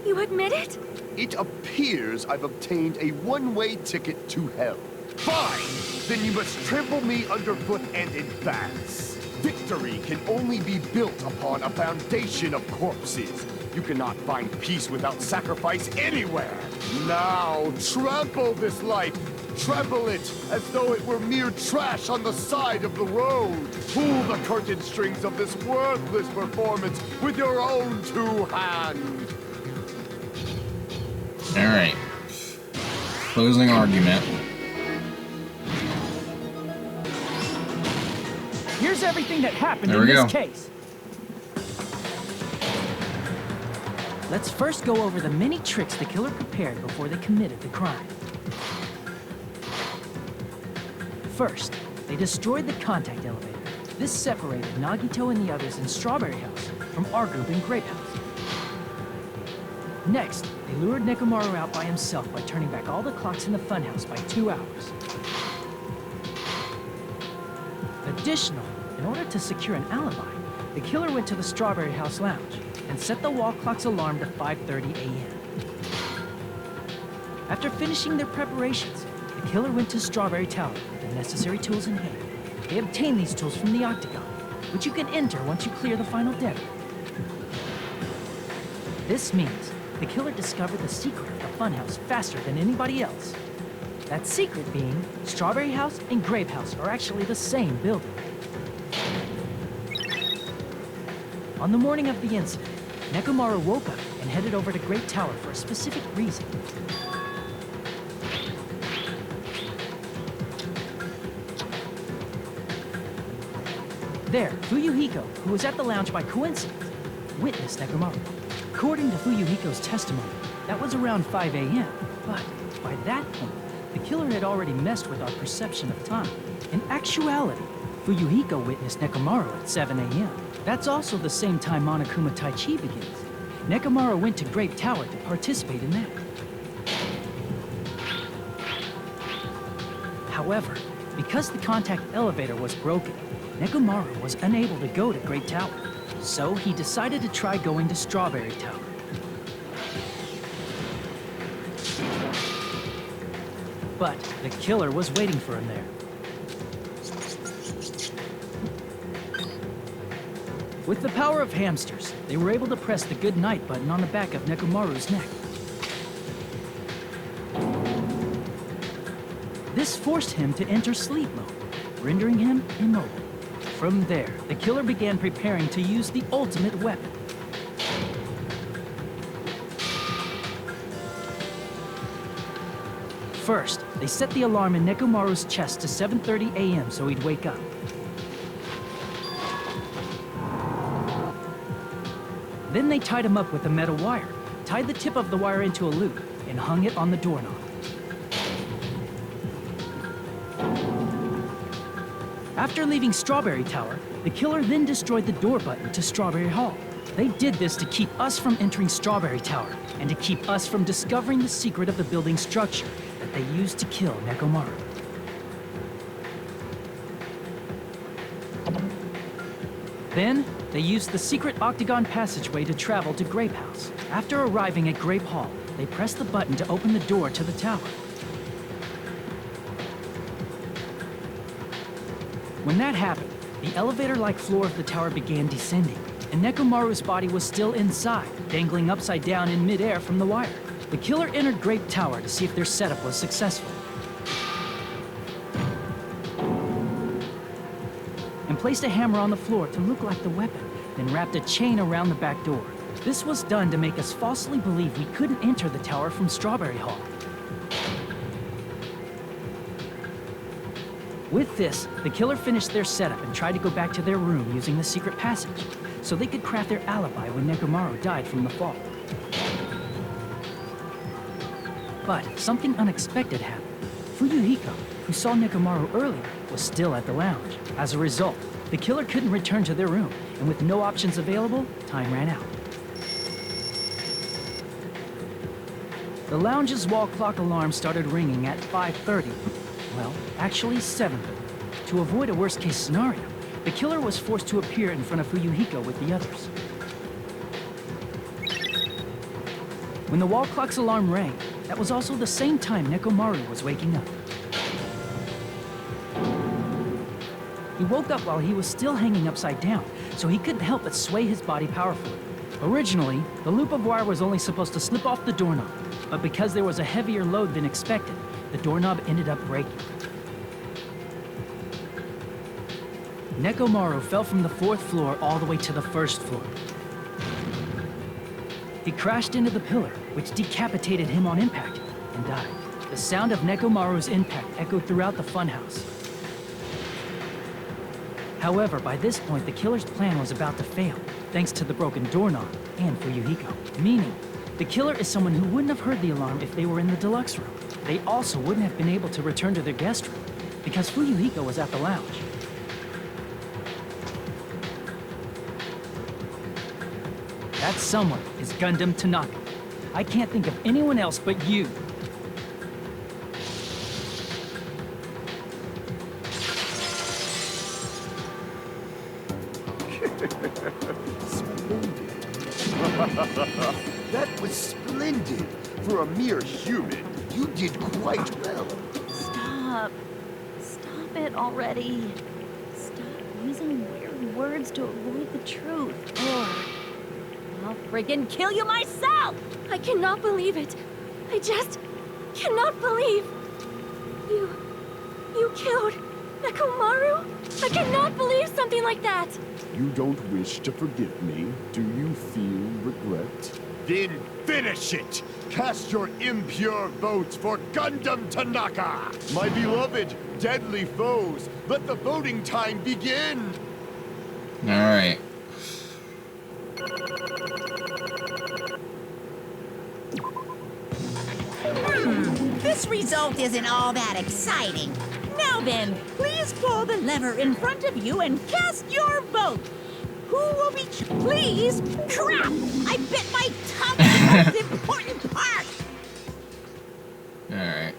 you admit it? It appears I've obtained a one-way ticket to hell. Fine! Then you must trample me underfoot and advance. Victory can only be built upon a foundation of corpses. You cannot find peace without sacrifice anywhere. Now, trample this life. Trample it as though it were mere trash on the side of the road. Pull the curtain strings of this worthless performance with your own 2 hands. Alright. Closing argument. Here's everything that happened There in we this go. case. Let's first go over the many tricks the killer prepared before they committed the crime. First, they destroyed the contact elevator. This separated Nagito and the others in Strawberry House from our group in Grape House. Next, they lured Nekomaru out by himself by turning back all the clocks in the funhouse by 2 hours. Additionally, in order to secure an alibi, the killer went to the Strawberry House lounge and set the wall clock's alarm to 5:30 a.m. After finishing their preparations, the killer went to Strawberry Tower with the necessary tools in hand. They obtained these tools from the Octagon, which you can enter once you clear the final debit. This means the killer discovered the secret of the funhouse faster than anybody else. That secret being, Strawberry House and Grape House are actually the same building. On the morning of the incident, Nekomaru woke up and headed over to Great Tower for a specific reason. There, Fuyuhiko, who was at the lounge by coincidence, witnessed Nekomaru. According to Fuyuhiko's testimony, that was around 5 a.m., but by that point, the killer had already messed with our perception of time. In actuality, Fuyuhiko witnessed Nekomaru at 7 a.m. That's also the same time Monokuma Taichi begins. Nekomaru went to Grape Tower to participate in that. However, because the contact elevator was broken, Nekomaru was unable to go to Great Tower. So he decided to try going to Strawberry Tower. But the killer was waiting for him there. With the power of hamsters, they were able to press the good night button on the back of Nekomaru's neck. This forced him to enter sleep mode, rendering him immobile. From there, the killer began preparing to use the ultimate weapon. First, they set the alarm in Nekomaru's chest to 7:30 a.m. so he'd wake up. Then they tied him up with a metal wire, tied the tip of the wire into a loop, and hung it on the doorknob. After leaving Strawberry Tower, the killer then destroyed the door button to Strawberry Hall. They did this to keep us from entering Strawberry Tower, and to keep us from discovering the secret of the building's structure that they used to kill Nekomaru. Then, they used the secret octagon passageway to travel to Grape House. After arriving at Grape Hall, they pressed the button to open the door to the tower. When that happened, the elevator-like floor of the tower began descending, and Nekomaru's body was still inside, dangling upside down in midair from the wire. The killer entered Grape Tower to see if their setup was successful, and placed a hammer on the floor to look like the weapon, then wrapped a chain around the back door. This was done to make us falsely believe we couldn't enter the tower from Strawberry Hall. With this, the killer finished their setup and tried to go back to their room using the secret passage, so they could craft their alibi when Nekomaru died from the fall. But something unexpected happened. Fuyuhiko, who saw Nekomaru earlier, was still at the lounge. As a result, the killer couldn't return to their room, and with no options available, time ran out. The lounge's wall clock alarm started ringing at 5:30. Well, actually 7:30. To avoid a worst-case scenario, the killer was forced to appear in front of Fuyuhiko with the others. When the wall clock's alarm rang, that was also the same time Nekomaru was waking up. He woke up while he was still hanging upside down, so he couldn't help but sway his body powerfully. Originally, the loop of wire was only supposed to slip off the doorknob, but because there was a heavier load than expected, the doorknob ended up breaking. Nekomaru fell from the 4th floor all the way to the 1st floor. He crashed into the pillar, which decapitated him on impact, and died. The sound of Nekomaru's impact echoed throughout the funhouse. However, by this point, the killer's plan was about to fail, thanks to the broken doorknob and Fuyuhiko. Meaning, the killer is someone who wouldn't have heard the alarm if they were in the deluxe room. They also wouldn't have been able to return to their guest room. because Fuyuhiko was at the lounge. That someone is Gundam Tanaka. I can't think of anyone else but you. That was splendid. For a mere human, you did quite well. Stop. Stop it already. Stop using weird words to avoid the truth. Or I'll friggin' kill you myself! I cannot believe it. I just cannot believe. You killed Nekomaru? I cannot believe something like that. You don't wish to forgive me? Do you feel regret? Then finish it! Cast your impure votes for Gundam Tanaka! My beloved, deadly foes, let the voting time begin! Alright. This result isn't all that exciting. Now then, please pull the lever in front of you and cast your vote. Who will be... Please? Crap! I bit my tongue on the most important part! Alright.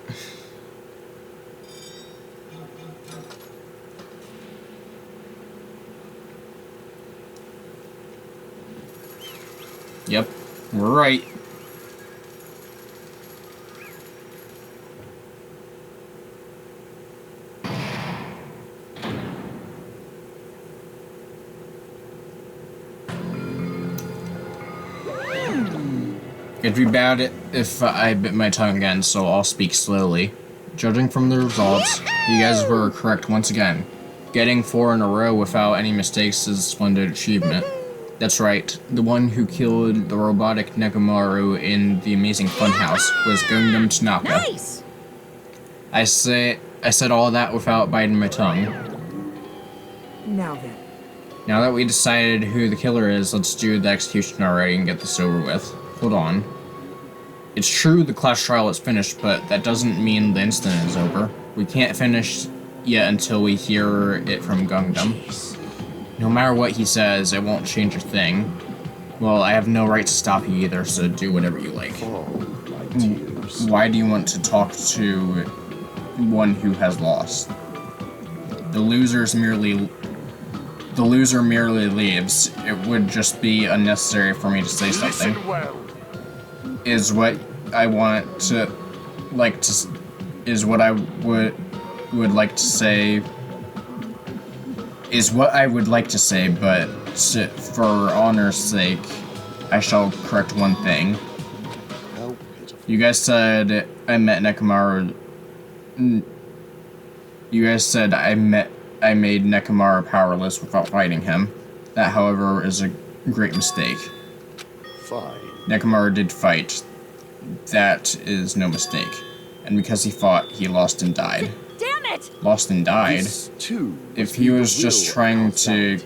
Yep, we're right. It'd be bad if I bit my tongue again, so I'll speak slowly. Judging from the results, you guys were correct once again. Getting 4 in a row without any mistakes is a splendid achievement. That's right, the one who killed the robotic Nekomaru in the Amazing Funhouse was Gundam Tanaka. Nice! I said all that without biting my tongue. Now then. Now that we decided who the killer is, let's do the execution already and get this over with. Hold on. It's true the class trial is finished, but that doesn't mean the incident is over. We can't finish yet until we hear it from Gundam. No matter what he says, it won't change a thing. Well, I have no right to stop you either, so do whatever you like. Why do you want to talk to one who has lost? The loser merely leaves. It would just be unnecessary for me to say something. Listen well. Is what I want to is what I would like to say is what I would like to say, but for honor's sake, I shall correct one thing. You guys said I met Nekomaru. You guys said I made Nekomaru powerless without fighting him. That, however, is a great mistake. Fine. Nekomaru did fight. That is no mistake. And because he fought, he lost and died. Damn it! Lost and died? If he was just trying to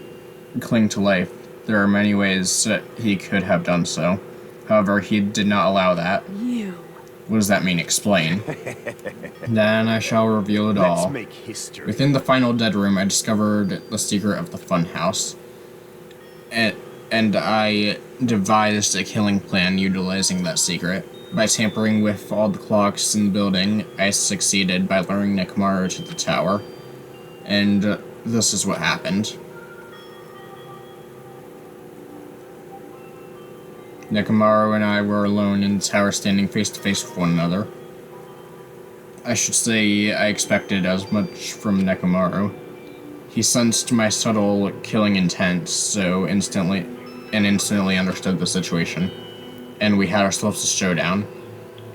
cling to life, there are many ways that he could have done so. However, he did not allow that. What does that mean? Explain. Then I shall reveal it all. Let's make history. Within the final dead room, I discovered the secret of the funhouse. And I devised a killing plan utilizing that secret. By tampering with all the clocks in the building, I succeeded by luring Nekomaru to the tower. And this is what happened. Nekomaru and I were alone in the tower, standing face to face with one another. I should say I expected as much from Nekomaru. He sensed my subtle killing intent, so instantly understood the situation, and we had ourselves a showdown.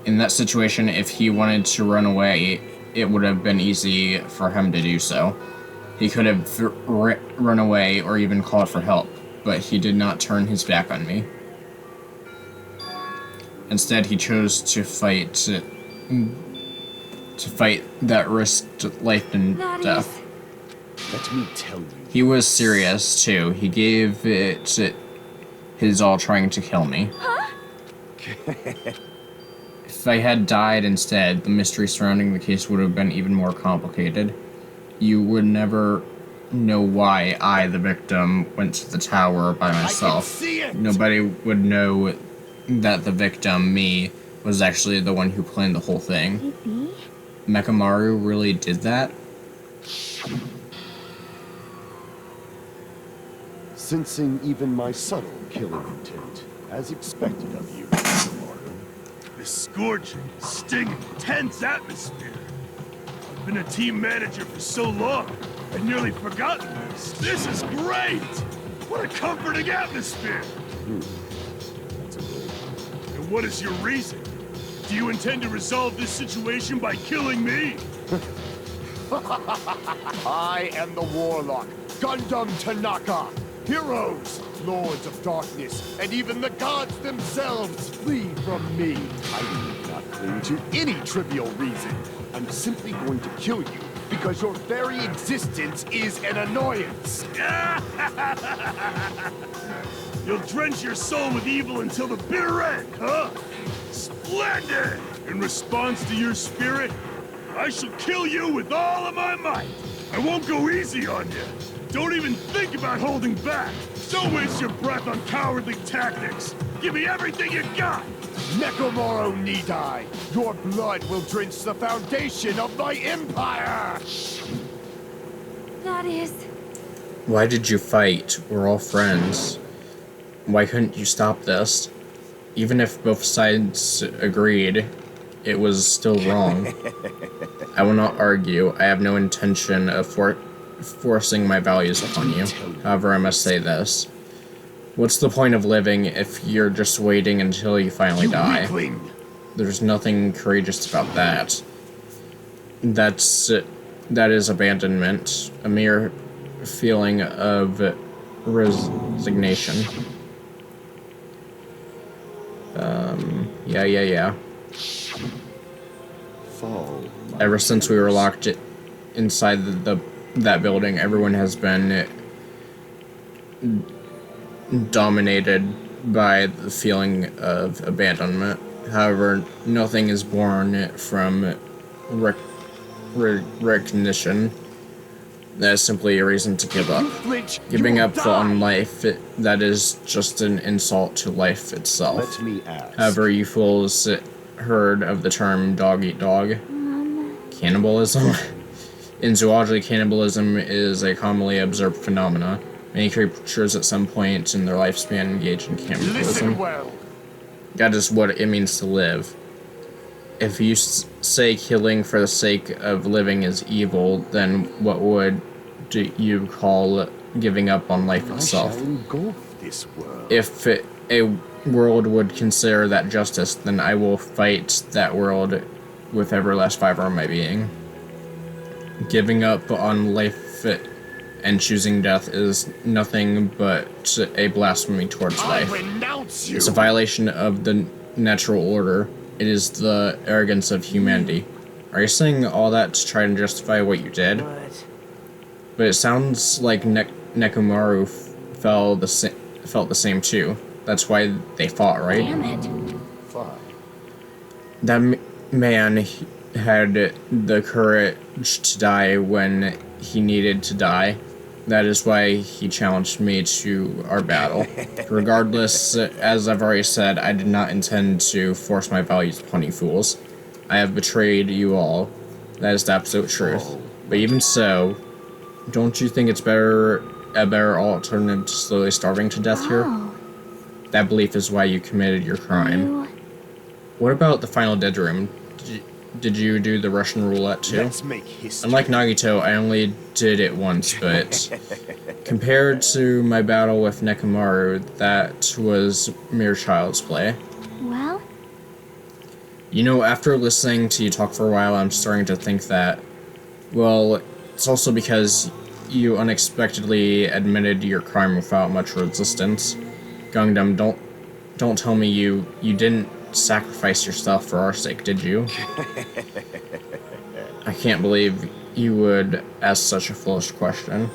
In that situation, if he wanted to run away, it would have been easy for him to do so. He could have run away or even called for help, but he did not turn his back on me. Instead, he chose to fight that risked life and death. Let me tell you. He was serious, too. He gave it his all trying to kill me. Huh? If I had died instead, the mystery surrounding the case would have been even more complicated. you would never know why I, the victim, went to the tower by myself. Nobody would know that the victim, me, was actually the one who planned the whole thing. Maybe. Mechamaru really did that? Sensing even my subtle killing intent, as expected of you, Nekomaru. This scorching, stinging, tense atmosphere. I've been a team manager for so long, I'd nearly forgotten this. This is great! What a comforting atmosphere! That's a good. And what is your reason? Do you intend to resolve this situation by killing me? I am the Warlock, Gundam Tanaka. Heroes, Lords of Darkness, and even the gods themselves flee from me. I need not cling to any trivial reason. I'm simply going to kill you because your very existence is an annoyance. You'll drench your soul with evil until the bitter end, huh? Splendid! In response to your spirit, I shall kill you with all of my might. I won't go easy on you. Don't even think about holding back. Don't waste your breath on cowardly tactics. Give me everything you got. Nekomaru Nidai, your blood will drench the foundation of my empire! That is... Why did you fight? We're all friends. Why couldn't you stop this? Even if both sides agreed, it was still wrong. I will not argue. I have no intention of forcing my values upon you. However, I must say this. What's the point of living if you're just waiting until you finally die? There's nothing courageous about that. That is abandonment, a mere feeling of resignation. Yeah. Fall. Ever since we were locked inside that building, everyone has been dominated by the feeling of abandonment. However, nothing is born from recognition. That is simply a reason to give up. Giving up on life, that is just an insult to life itself. Let me ask. However, you fools heard of the term dog eat dog? Cannibalism? In zoology, cannibalism is a commonly observed phenomena. Many creatures at some point in their lifespan engage in cannibalism. Listen well. That is what it means to live. If you say killing for the sake of living is evil, then what would you call giving up on life itself? I shall engulf this world. If a world would consider that justice, then I will fight that world with every last fiber of my being. Giving up on life and choosing death is nothing but a blasphemy towards life. Renounce you. It's a violation of the natural order. It is the arrogance of humanity. Are you saying all that to try and justify what you did? What? But it sounds like Nekomaru felt the same too. That's why they fought, right? Damn it. Fine. That man had the courage to die when he needed to die. That is why he challenged me to our battle. Regardless, as I've already said, I did not intend to force my values upon you fools. I have betrayed you all. That is the absolute truth. But even so, don't you think it's a better alternative to slowly starving to death here? That belief is why you committed your crime. What about the final dead room? Did you do the Russian roulette too? Let's make history. Unlike Nagito, I only did it once, but compared to my battle with Nekomaru, that was mere child's play. Well? You know, after listening to you talk for a while, I'm starting to think that, well, it's also because you unexpectedly admitted your crime without much resistance. Gundam, don't tell me you didn't sacrifice yourself for our sake, did you? I can't believe you would ask such a foolish question.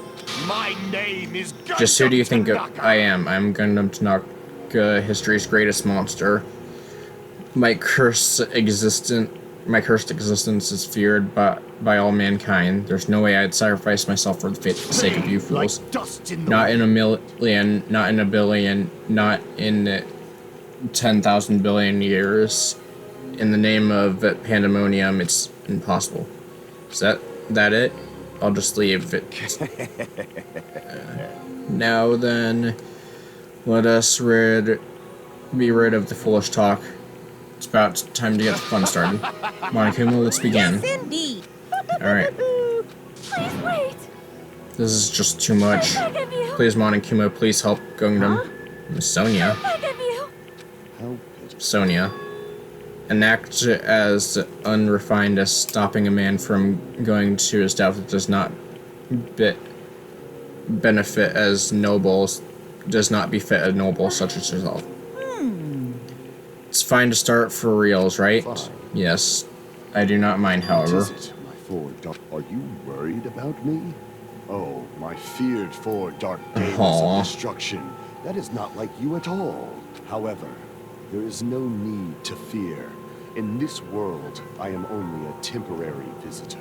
My name is Gundam Just who do you think Tanaka. I am? I'm Gundam Tanaka, history's greatest monster. My curse existence my cursed existence is feared by all mankind. There's no way I'd sacrifice myself for the sake of you fools. Like dust in the Not in a million, not in a billion, not in 10,000 billion years. In the name of pandemonium, it's impossible. Is that it? I'll just leave it. Now then, let us be rid of the foolish talk. It's about time to get the fun started. Monokuma, let's begin. Yes, indeed. Alright. Please wait. This is just too much. I beg of you. Please, Monokuma, please help Gundam. Sonia. I beg of you. Sonia. An act as unrefined as stopping a man from going to his death does not benefit as nobles, does not befit a noble such as yourself. It's fine to start for reals, right? Fine. Yes. I do not mind, What however. is it, my four dark? Are you worried about me? Oh, my feared four dark days Aw. of destruction. That is not like you at all. However, there is no need to fear. In this world, I am only a temporary visitor.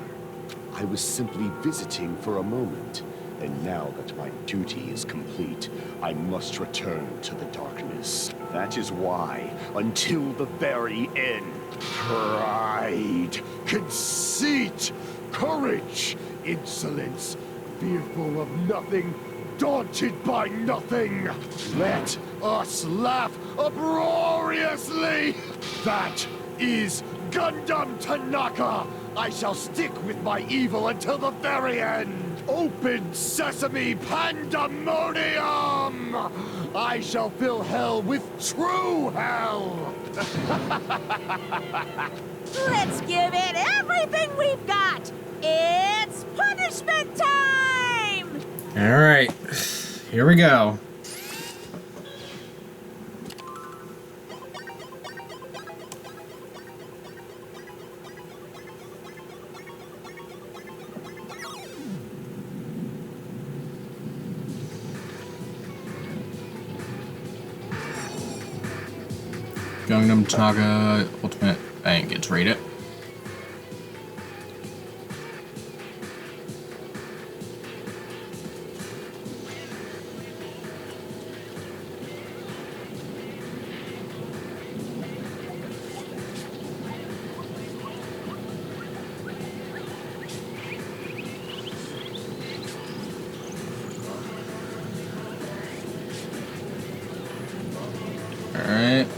I was simply visiting for a moment, and now that my duty is complete, I must return to the darkness. That is why, until the very end, pride, conceit, courage, insolence, fearful of nothing, daunted by nothing. Let us laugh uproariously. That is Gundam Tanaka. I shall stick with my evil until the very end. Open sesame pandemonium! I shall fill hell with true hell. Let's give it everything we've got. It's punishment time! Alright. Here we go. Gundam Tanaka Ultimate. I didn't get to read it. Alright.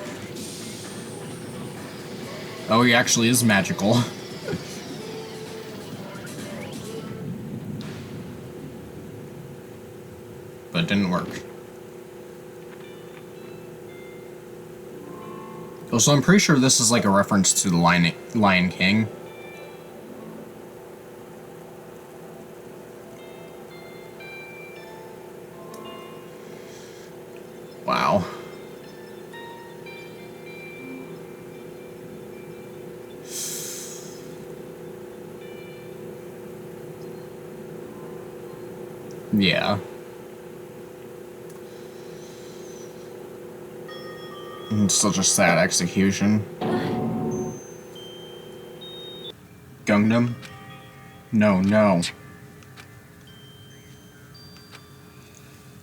Oh, he actually is magical. But it didn't work. Oh, so I'm pretty sure this is like a reference to the Lion King. Wow. Yeah. It's such a sad execution. Gundam? No, no.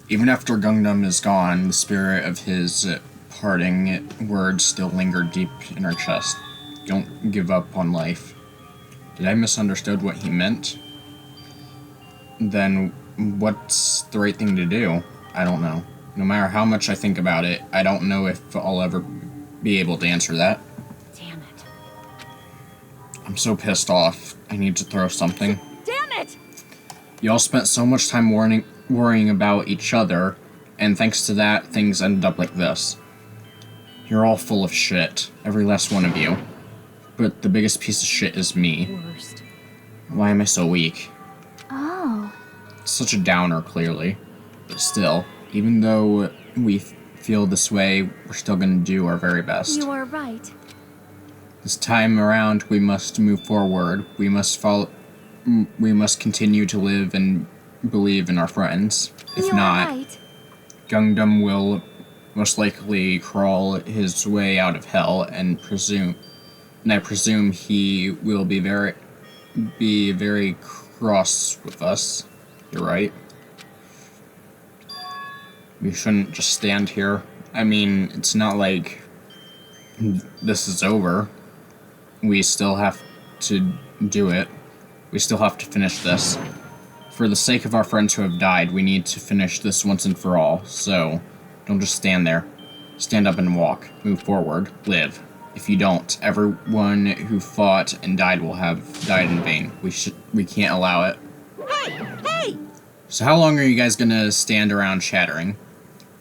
Even after Gundam is gone, the spirit of his parting words still linger deep in her chest. Don't give up on life. Did I misunderstood what he meant? Then what's the right thing to do? I don't know. No matter how much I think about it, I don't know if I'll ever be able to answer that. Damn it. I'm so pissed off. I need to throw something. Damn it! Y'all spent so much time worrying about each other, and thanks to that, things ended up like this. You're all full of shit. Every last one of you. But the biggest piece of shit is me. Worst. Why am I so weak? Oh. It's such a downer, clearly. But still, even though we feel this way, we're still gonna do our very best. You are right. This time around, we must move forward. We must continue to live and believe in our friends. If You not, are right. Gundam will most likely crawl his way out of hell and and I presume he will be very cross with us. You're right. We shouldn't just stand here. I mean, it's not like this is over. We still have to do it. We still have to finish this. For the sake of our friends who have died, we need to finish this once and for all. So, don't just stand there. Stand up and walk. Move forward. Live. If you don't, everyone who fought and died will have died in vain. We can't allow it. Hey! Hey! So how long are you guys gonna stand around chattering?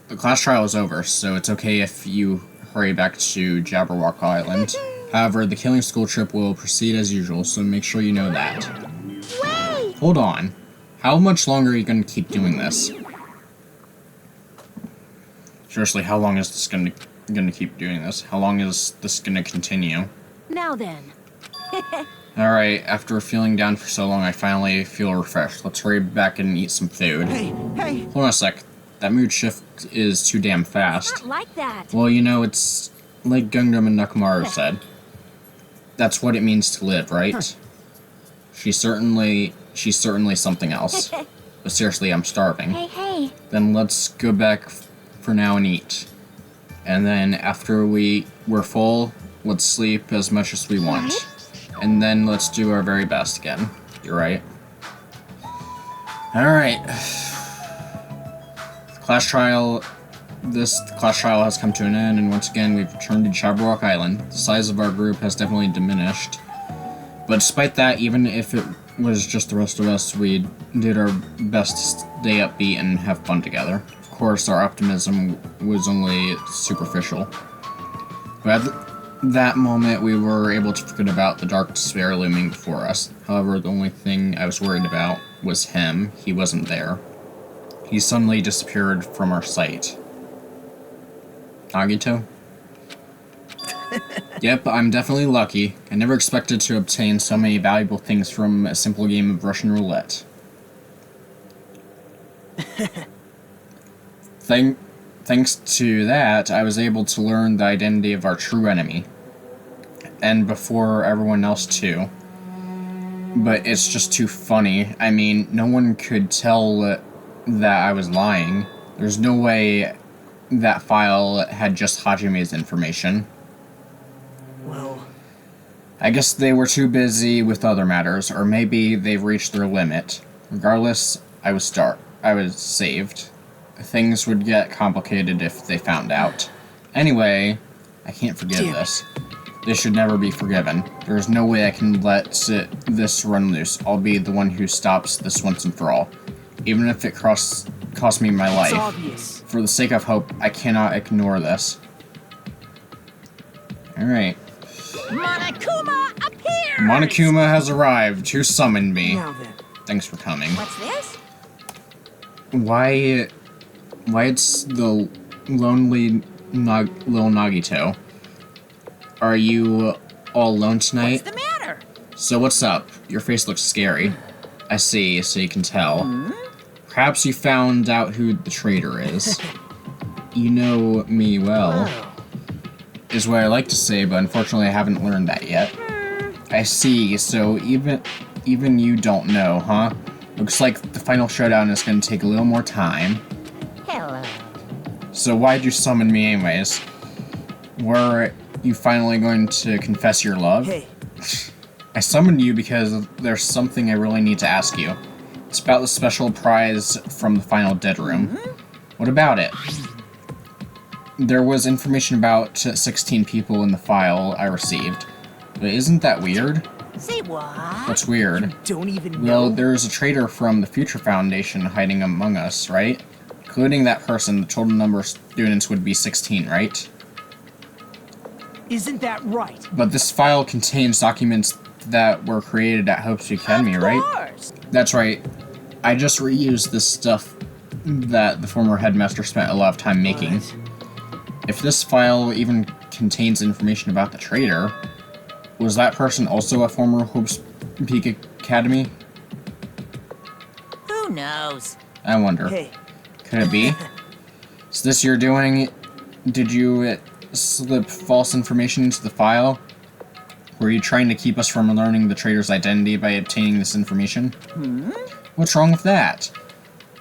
The class trial is over, so it's okay if you hurry back to Jabberwock Island. However, the killing school trip will proceed as usual, so make sure you know that. Wait! Hold on. How much longer are you gonna keep doing this? Seriously, how long is this gonna keep doing this? How long is this gonna continue? Now then. Alright, after feeling down for so long, I finally feel refreshed. Let's hurry back and eat some food. Hey, hey! Hold on a sec. That mood shift is too damn fast. Not like that. Well, you know, it's like Gundam and Nekomaru said. That's what it means to live, right? She's certainly something else. But seriously, I'm starving. Hey. Then let's go back for now and eat. And then after we're full, let's sleep as much as we want. And then let's do our very best again. You're right. Alright. This class trial has come to an end, and once again we've returned to Jabberwock Island. The size of our group has definitely diminished. But despite that, even if it was just the rest of us, we did our best to stay upbeat and have fun together. Of course, our optimism was only superficial. But at that moment, we were able to forget about the dark despair looming before us. However, the only thing I was worried about was him. He wasn't there. He suddenly disappeared from our sight. Nagito? Yep, I'm definitely lucky. I never expected to obtain so many valuable things from a simple game of Russian roulette. Thanks to that, I was able to learn the identity of our true enemy. And before everyone else too. But it's just too funny. I mean, no one could tell that I was lying. There's no way that file had just Hajime's information. Well, I guess they were too busy with other matters, or maybe they've reached their limit. Regardless, I was saved. Things would get complicated if they found out. Anyway, I can't forgive this. This should never be forgiven. There's no way I can let this run loose. I'll be the one who stops this once and for all. Even if it costs me my life. it's obvious. For the sake of hope, I cannot ignore this. Alright. Monokuma appears! Monokuma has arrived to summon me. Now then. Thanks for coming. What's this? Why it's the lonely little Nagito. Are you all alone tonight? What's the matter? So what's up? Your face looks scary. I see, so you can tell. Perhaps you found out who the traitor is. You know me well. Is what I like to say, but unfortunately I haven't learned that yet. I see, so even you don't know, huh? Looks like the final showdown is going to take a little more time. Hello. So why'd you summon me anyways? Were you finally going to confess your love? Hey, I summoned you because there's something I really need to ask you. It's about the special prize from the final dead room. What about it? There was information about 16 people in the file I received. But isn't that weird? Say what? What's weird? don't even know. Well, there's a traitor from the Future Foundation hiding among us, right? Including that person, the total number of students would be 16, right? Isn't that right? But this file contains documents that were created at Hope's Academy, right? Of course. That's right. I just reused this stuff that the former headmaster spent a lot of time making. What? If this file even contains information about the traitor, was that person also a former Hope's Peak Academy? Who knows? I wonder. Hey, Could it be? Is this your doing? Did you slip false information into the file? Were you trying to keep us from learning the traitor's identity by obtaining this information? What's wrong with that?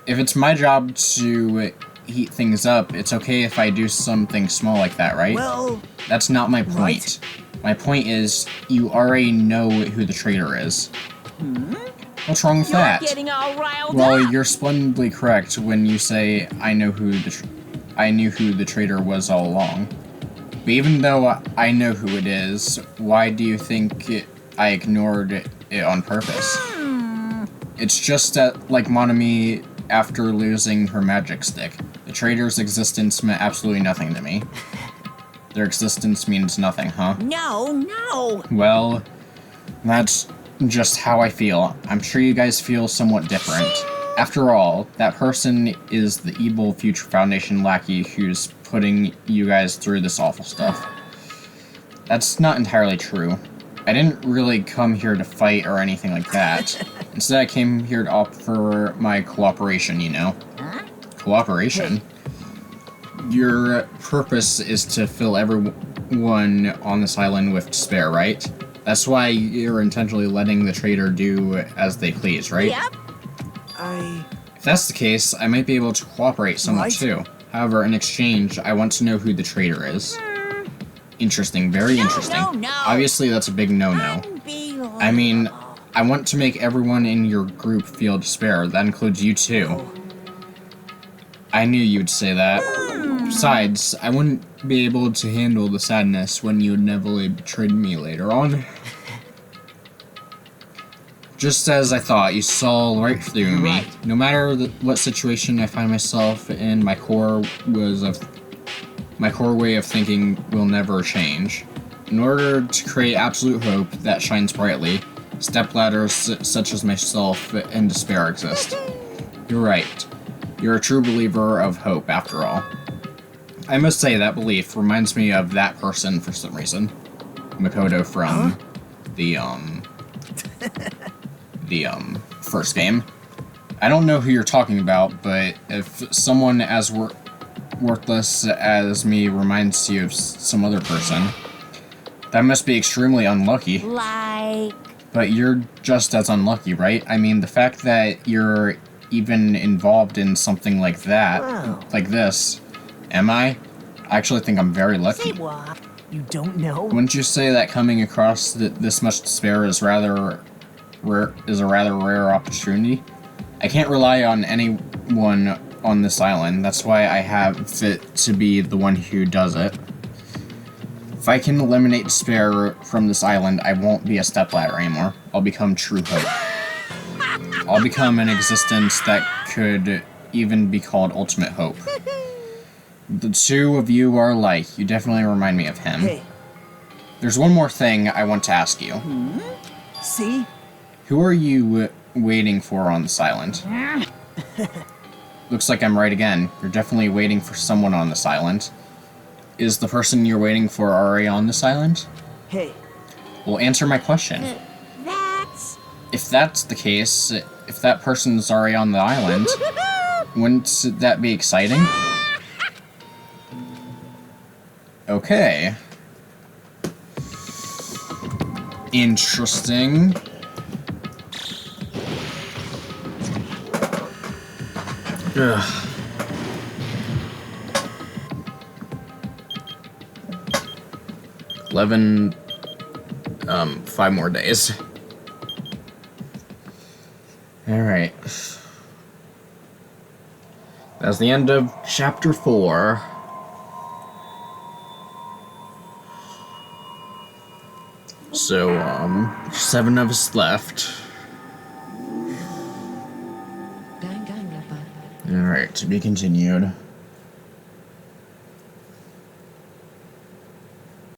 If it's my job to heat things up, it's okay if I do something small like that, right? Well... That's not my point. My point is, you already know who the traitor is. What's wrong with that? Getting all riled Well, up. you're splendidly correct when you say I knew who the traitor was all along. But even though I know who it is, why do you think I ignored it on purpose? It's just that, like Monami after losing her magic stick, the traitor's existence meant absolutely nothing to me. Their existence means nothing, huh? No. Well, that's just how I feel. I'm sure you guys feel somewhat different. After all, that person is the evil Future Foundation lackey who's putting you guys through this awful stuff. That's not entirely true. I didn't really come here to fight or anything like that. Instead, I came here to offer my cooperation, you know? Cooperation? Your purpose is to fill everyone on this island with despair, right? That's why you're intentionally letting the traitor do as they please, right? Yep. If that's the case, I might be able to cooperate somewhat too. However, in exchange, I want to know who the traitor is. Interesting, very interesting. No. Obviously, that's a big no-no. I mean, I want to make everyone in your group feel despair. That includes you too. I knew you'd say that. Besides, I wouldn't be able to handle the sadness when you inevitably betrayed me later on. Just as I thought, you saw right through me. No matter what situation I find myself in, my core way of thinking will never change. In order to create absolute hope that shines brightly, stepladders such as myself in despair exist. You're right. You're a true believer of hope, after all. I must say that belief reminds me of that person for some reason. Makoto from the first game. I don't know who you're talking about, but if someone as worthless as me reminds you of some other person, that must be extremely unlucky. Like... But you're just as unlucky, right? I mean, the fact that you're even involved in something like that, like this, am I? I actually think I'm very lucky. Say what? You don't know? Wouldn't you say that coming across this much despair is a rather rare opportunity? I can't rely on anyone on this island. That's why I have it to be the one who does it. If I can eliminate despair from this island, I won't be a stepladder anymore. I'll become true hope. I'll become an existence that could even be called ultimate hope. The two of you are alike. You definitely remind me of him. Hey. There's one more thing I want to ask you. See? Who are you waiting for on this island? Looks like I'm right again. You're definitely waiting for someone on this island. Is the person you're waiting for already on this island? Hey. Well, answer my question. If that's the case, if that person's already on the island, wouldn't that be exciting? Okay. Interesting. Ugh. Five more days. Alright. That's the end of chapter 4. So, 7 of us left. Alright, to be continued.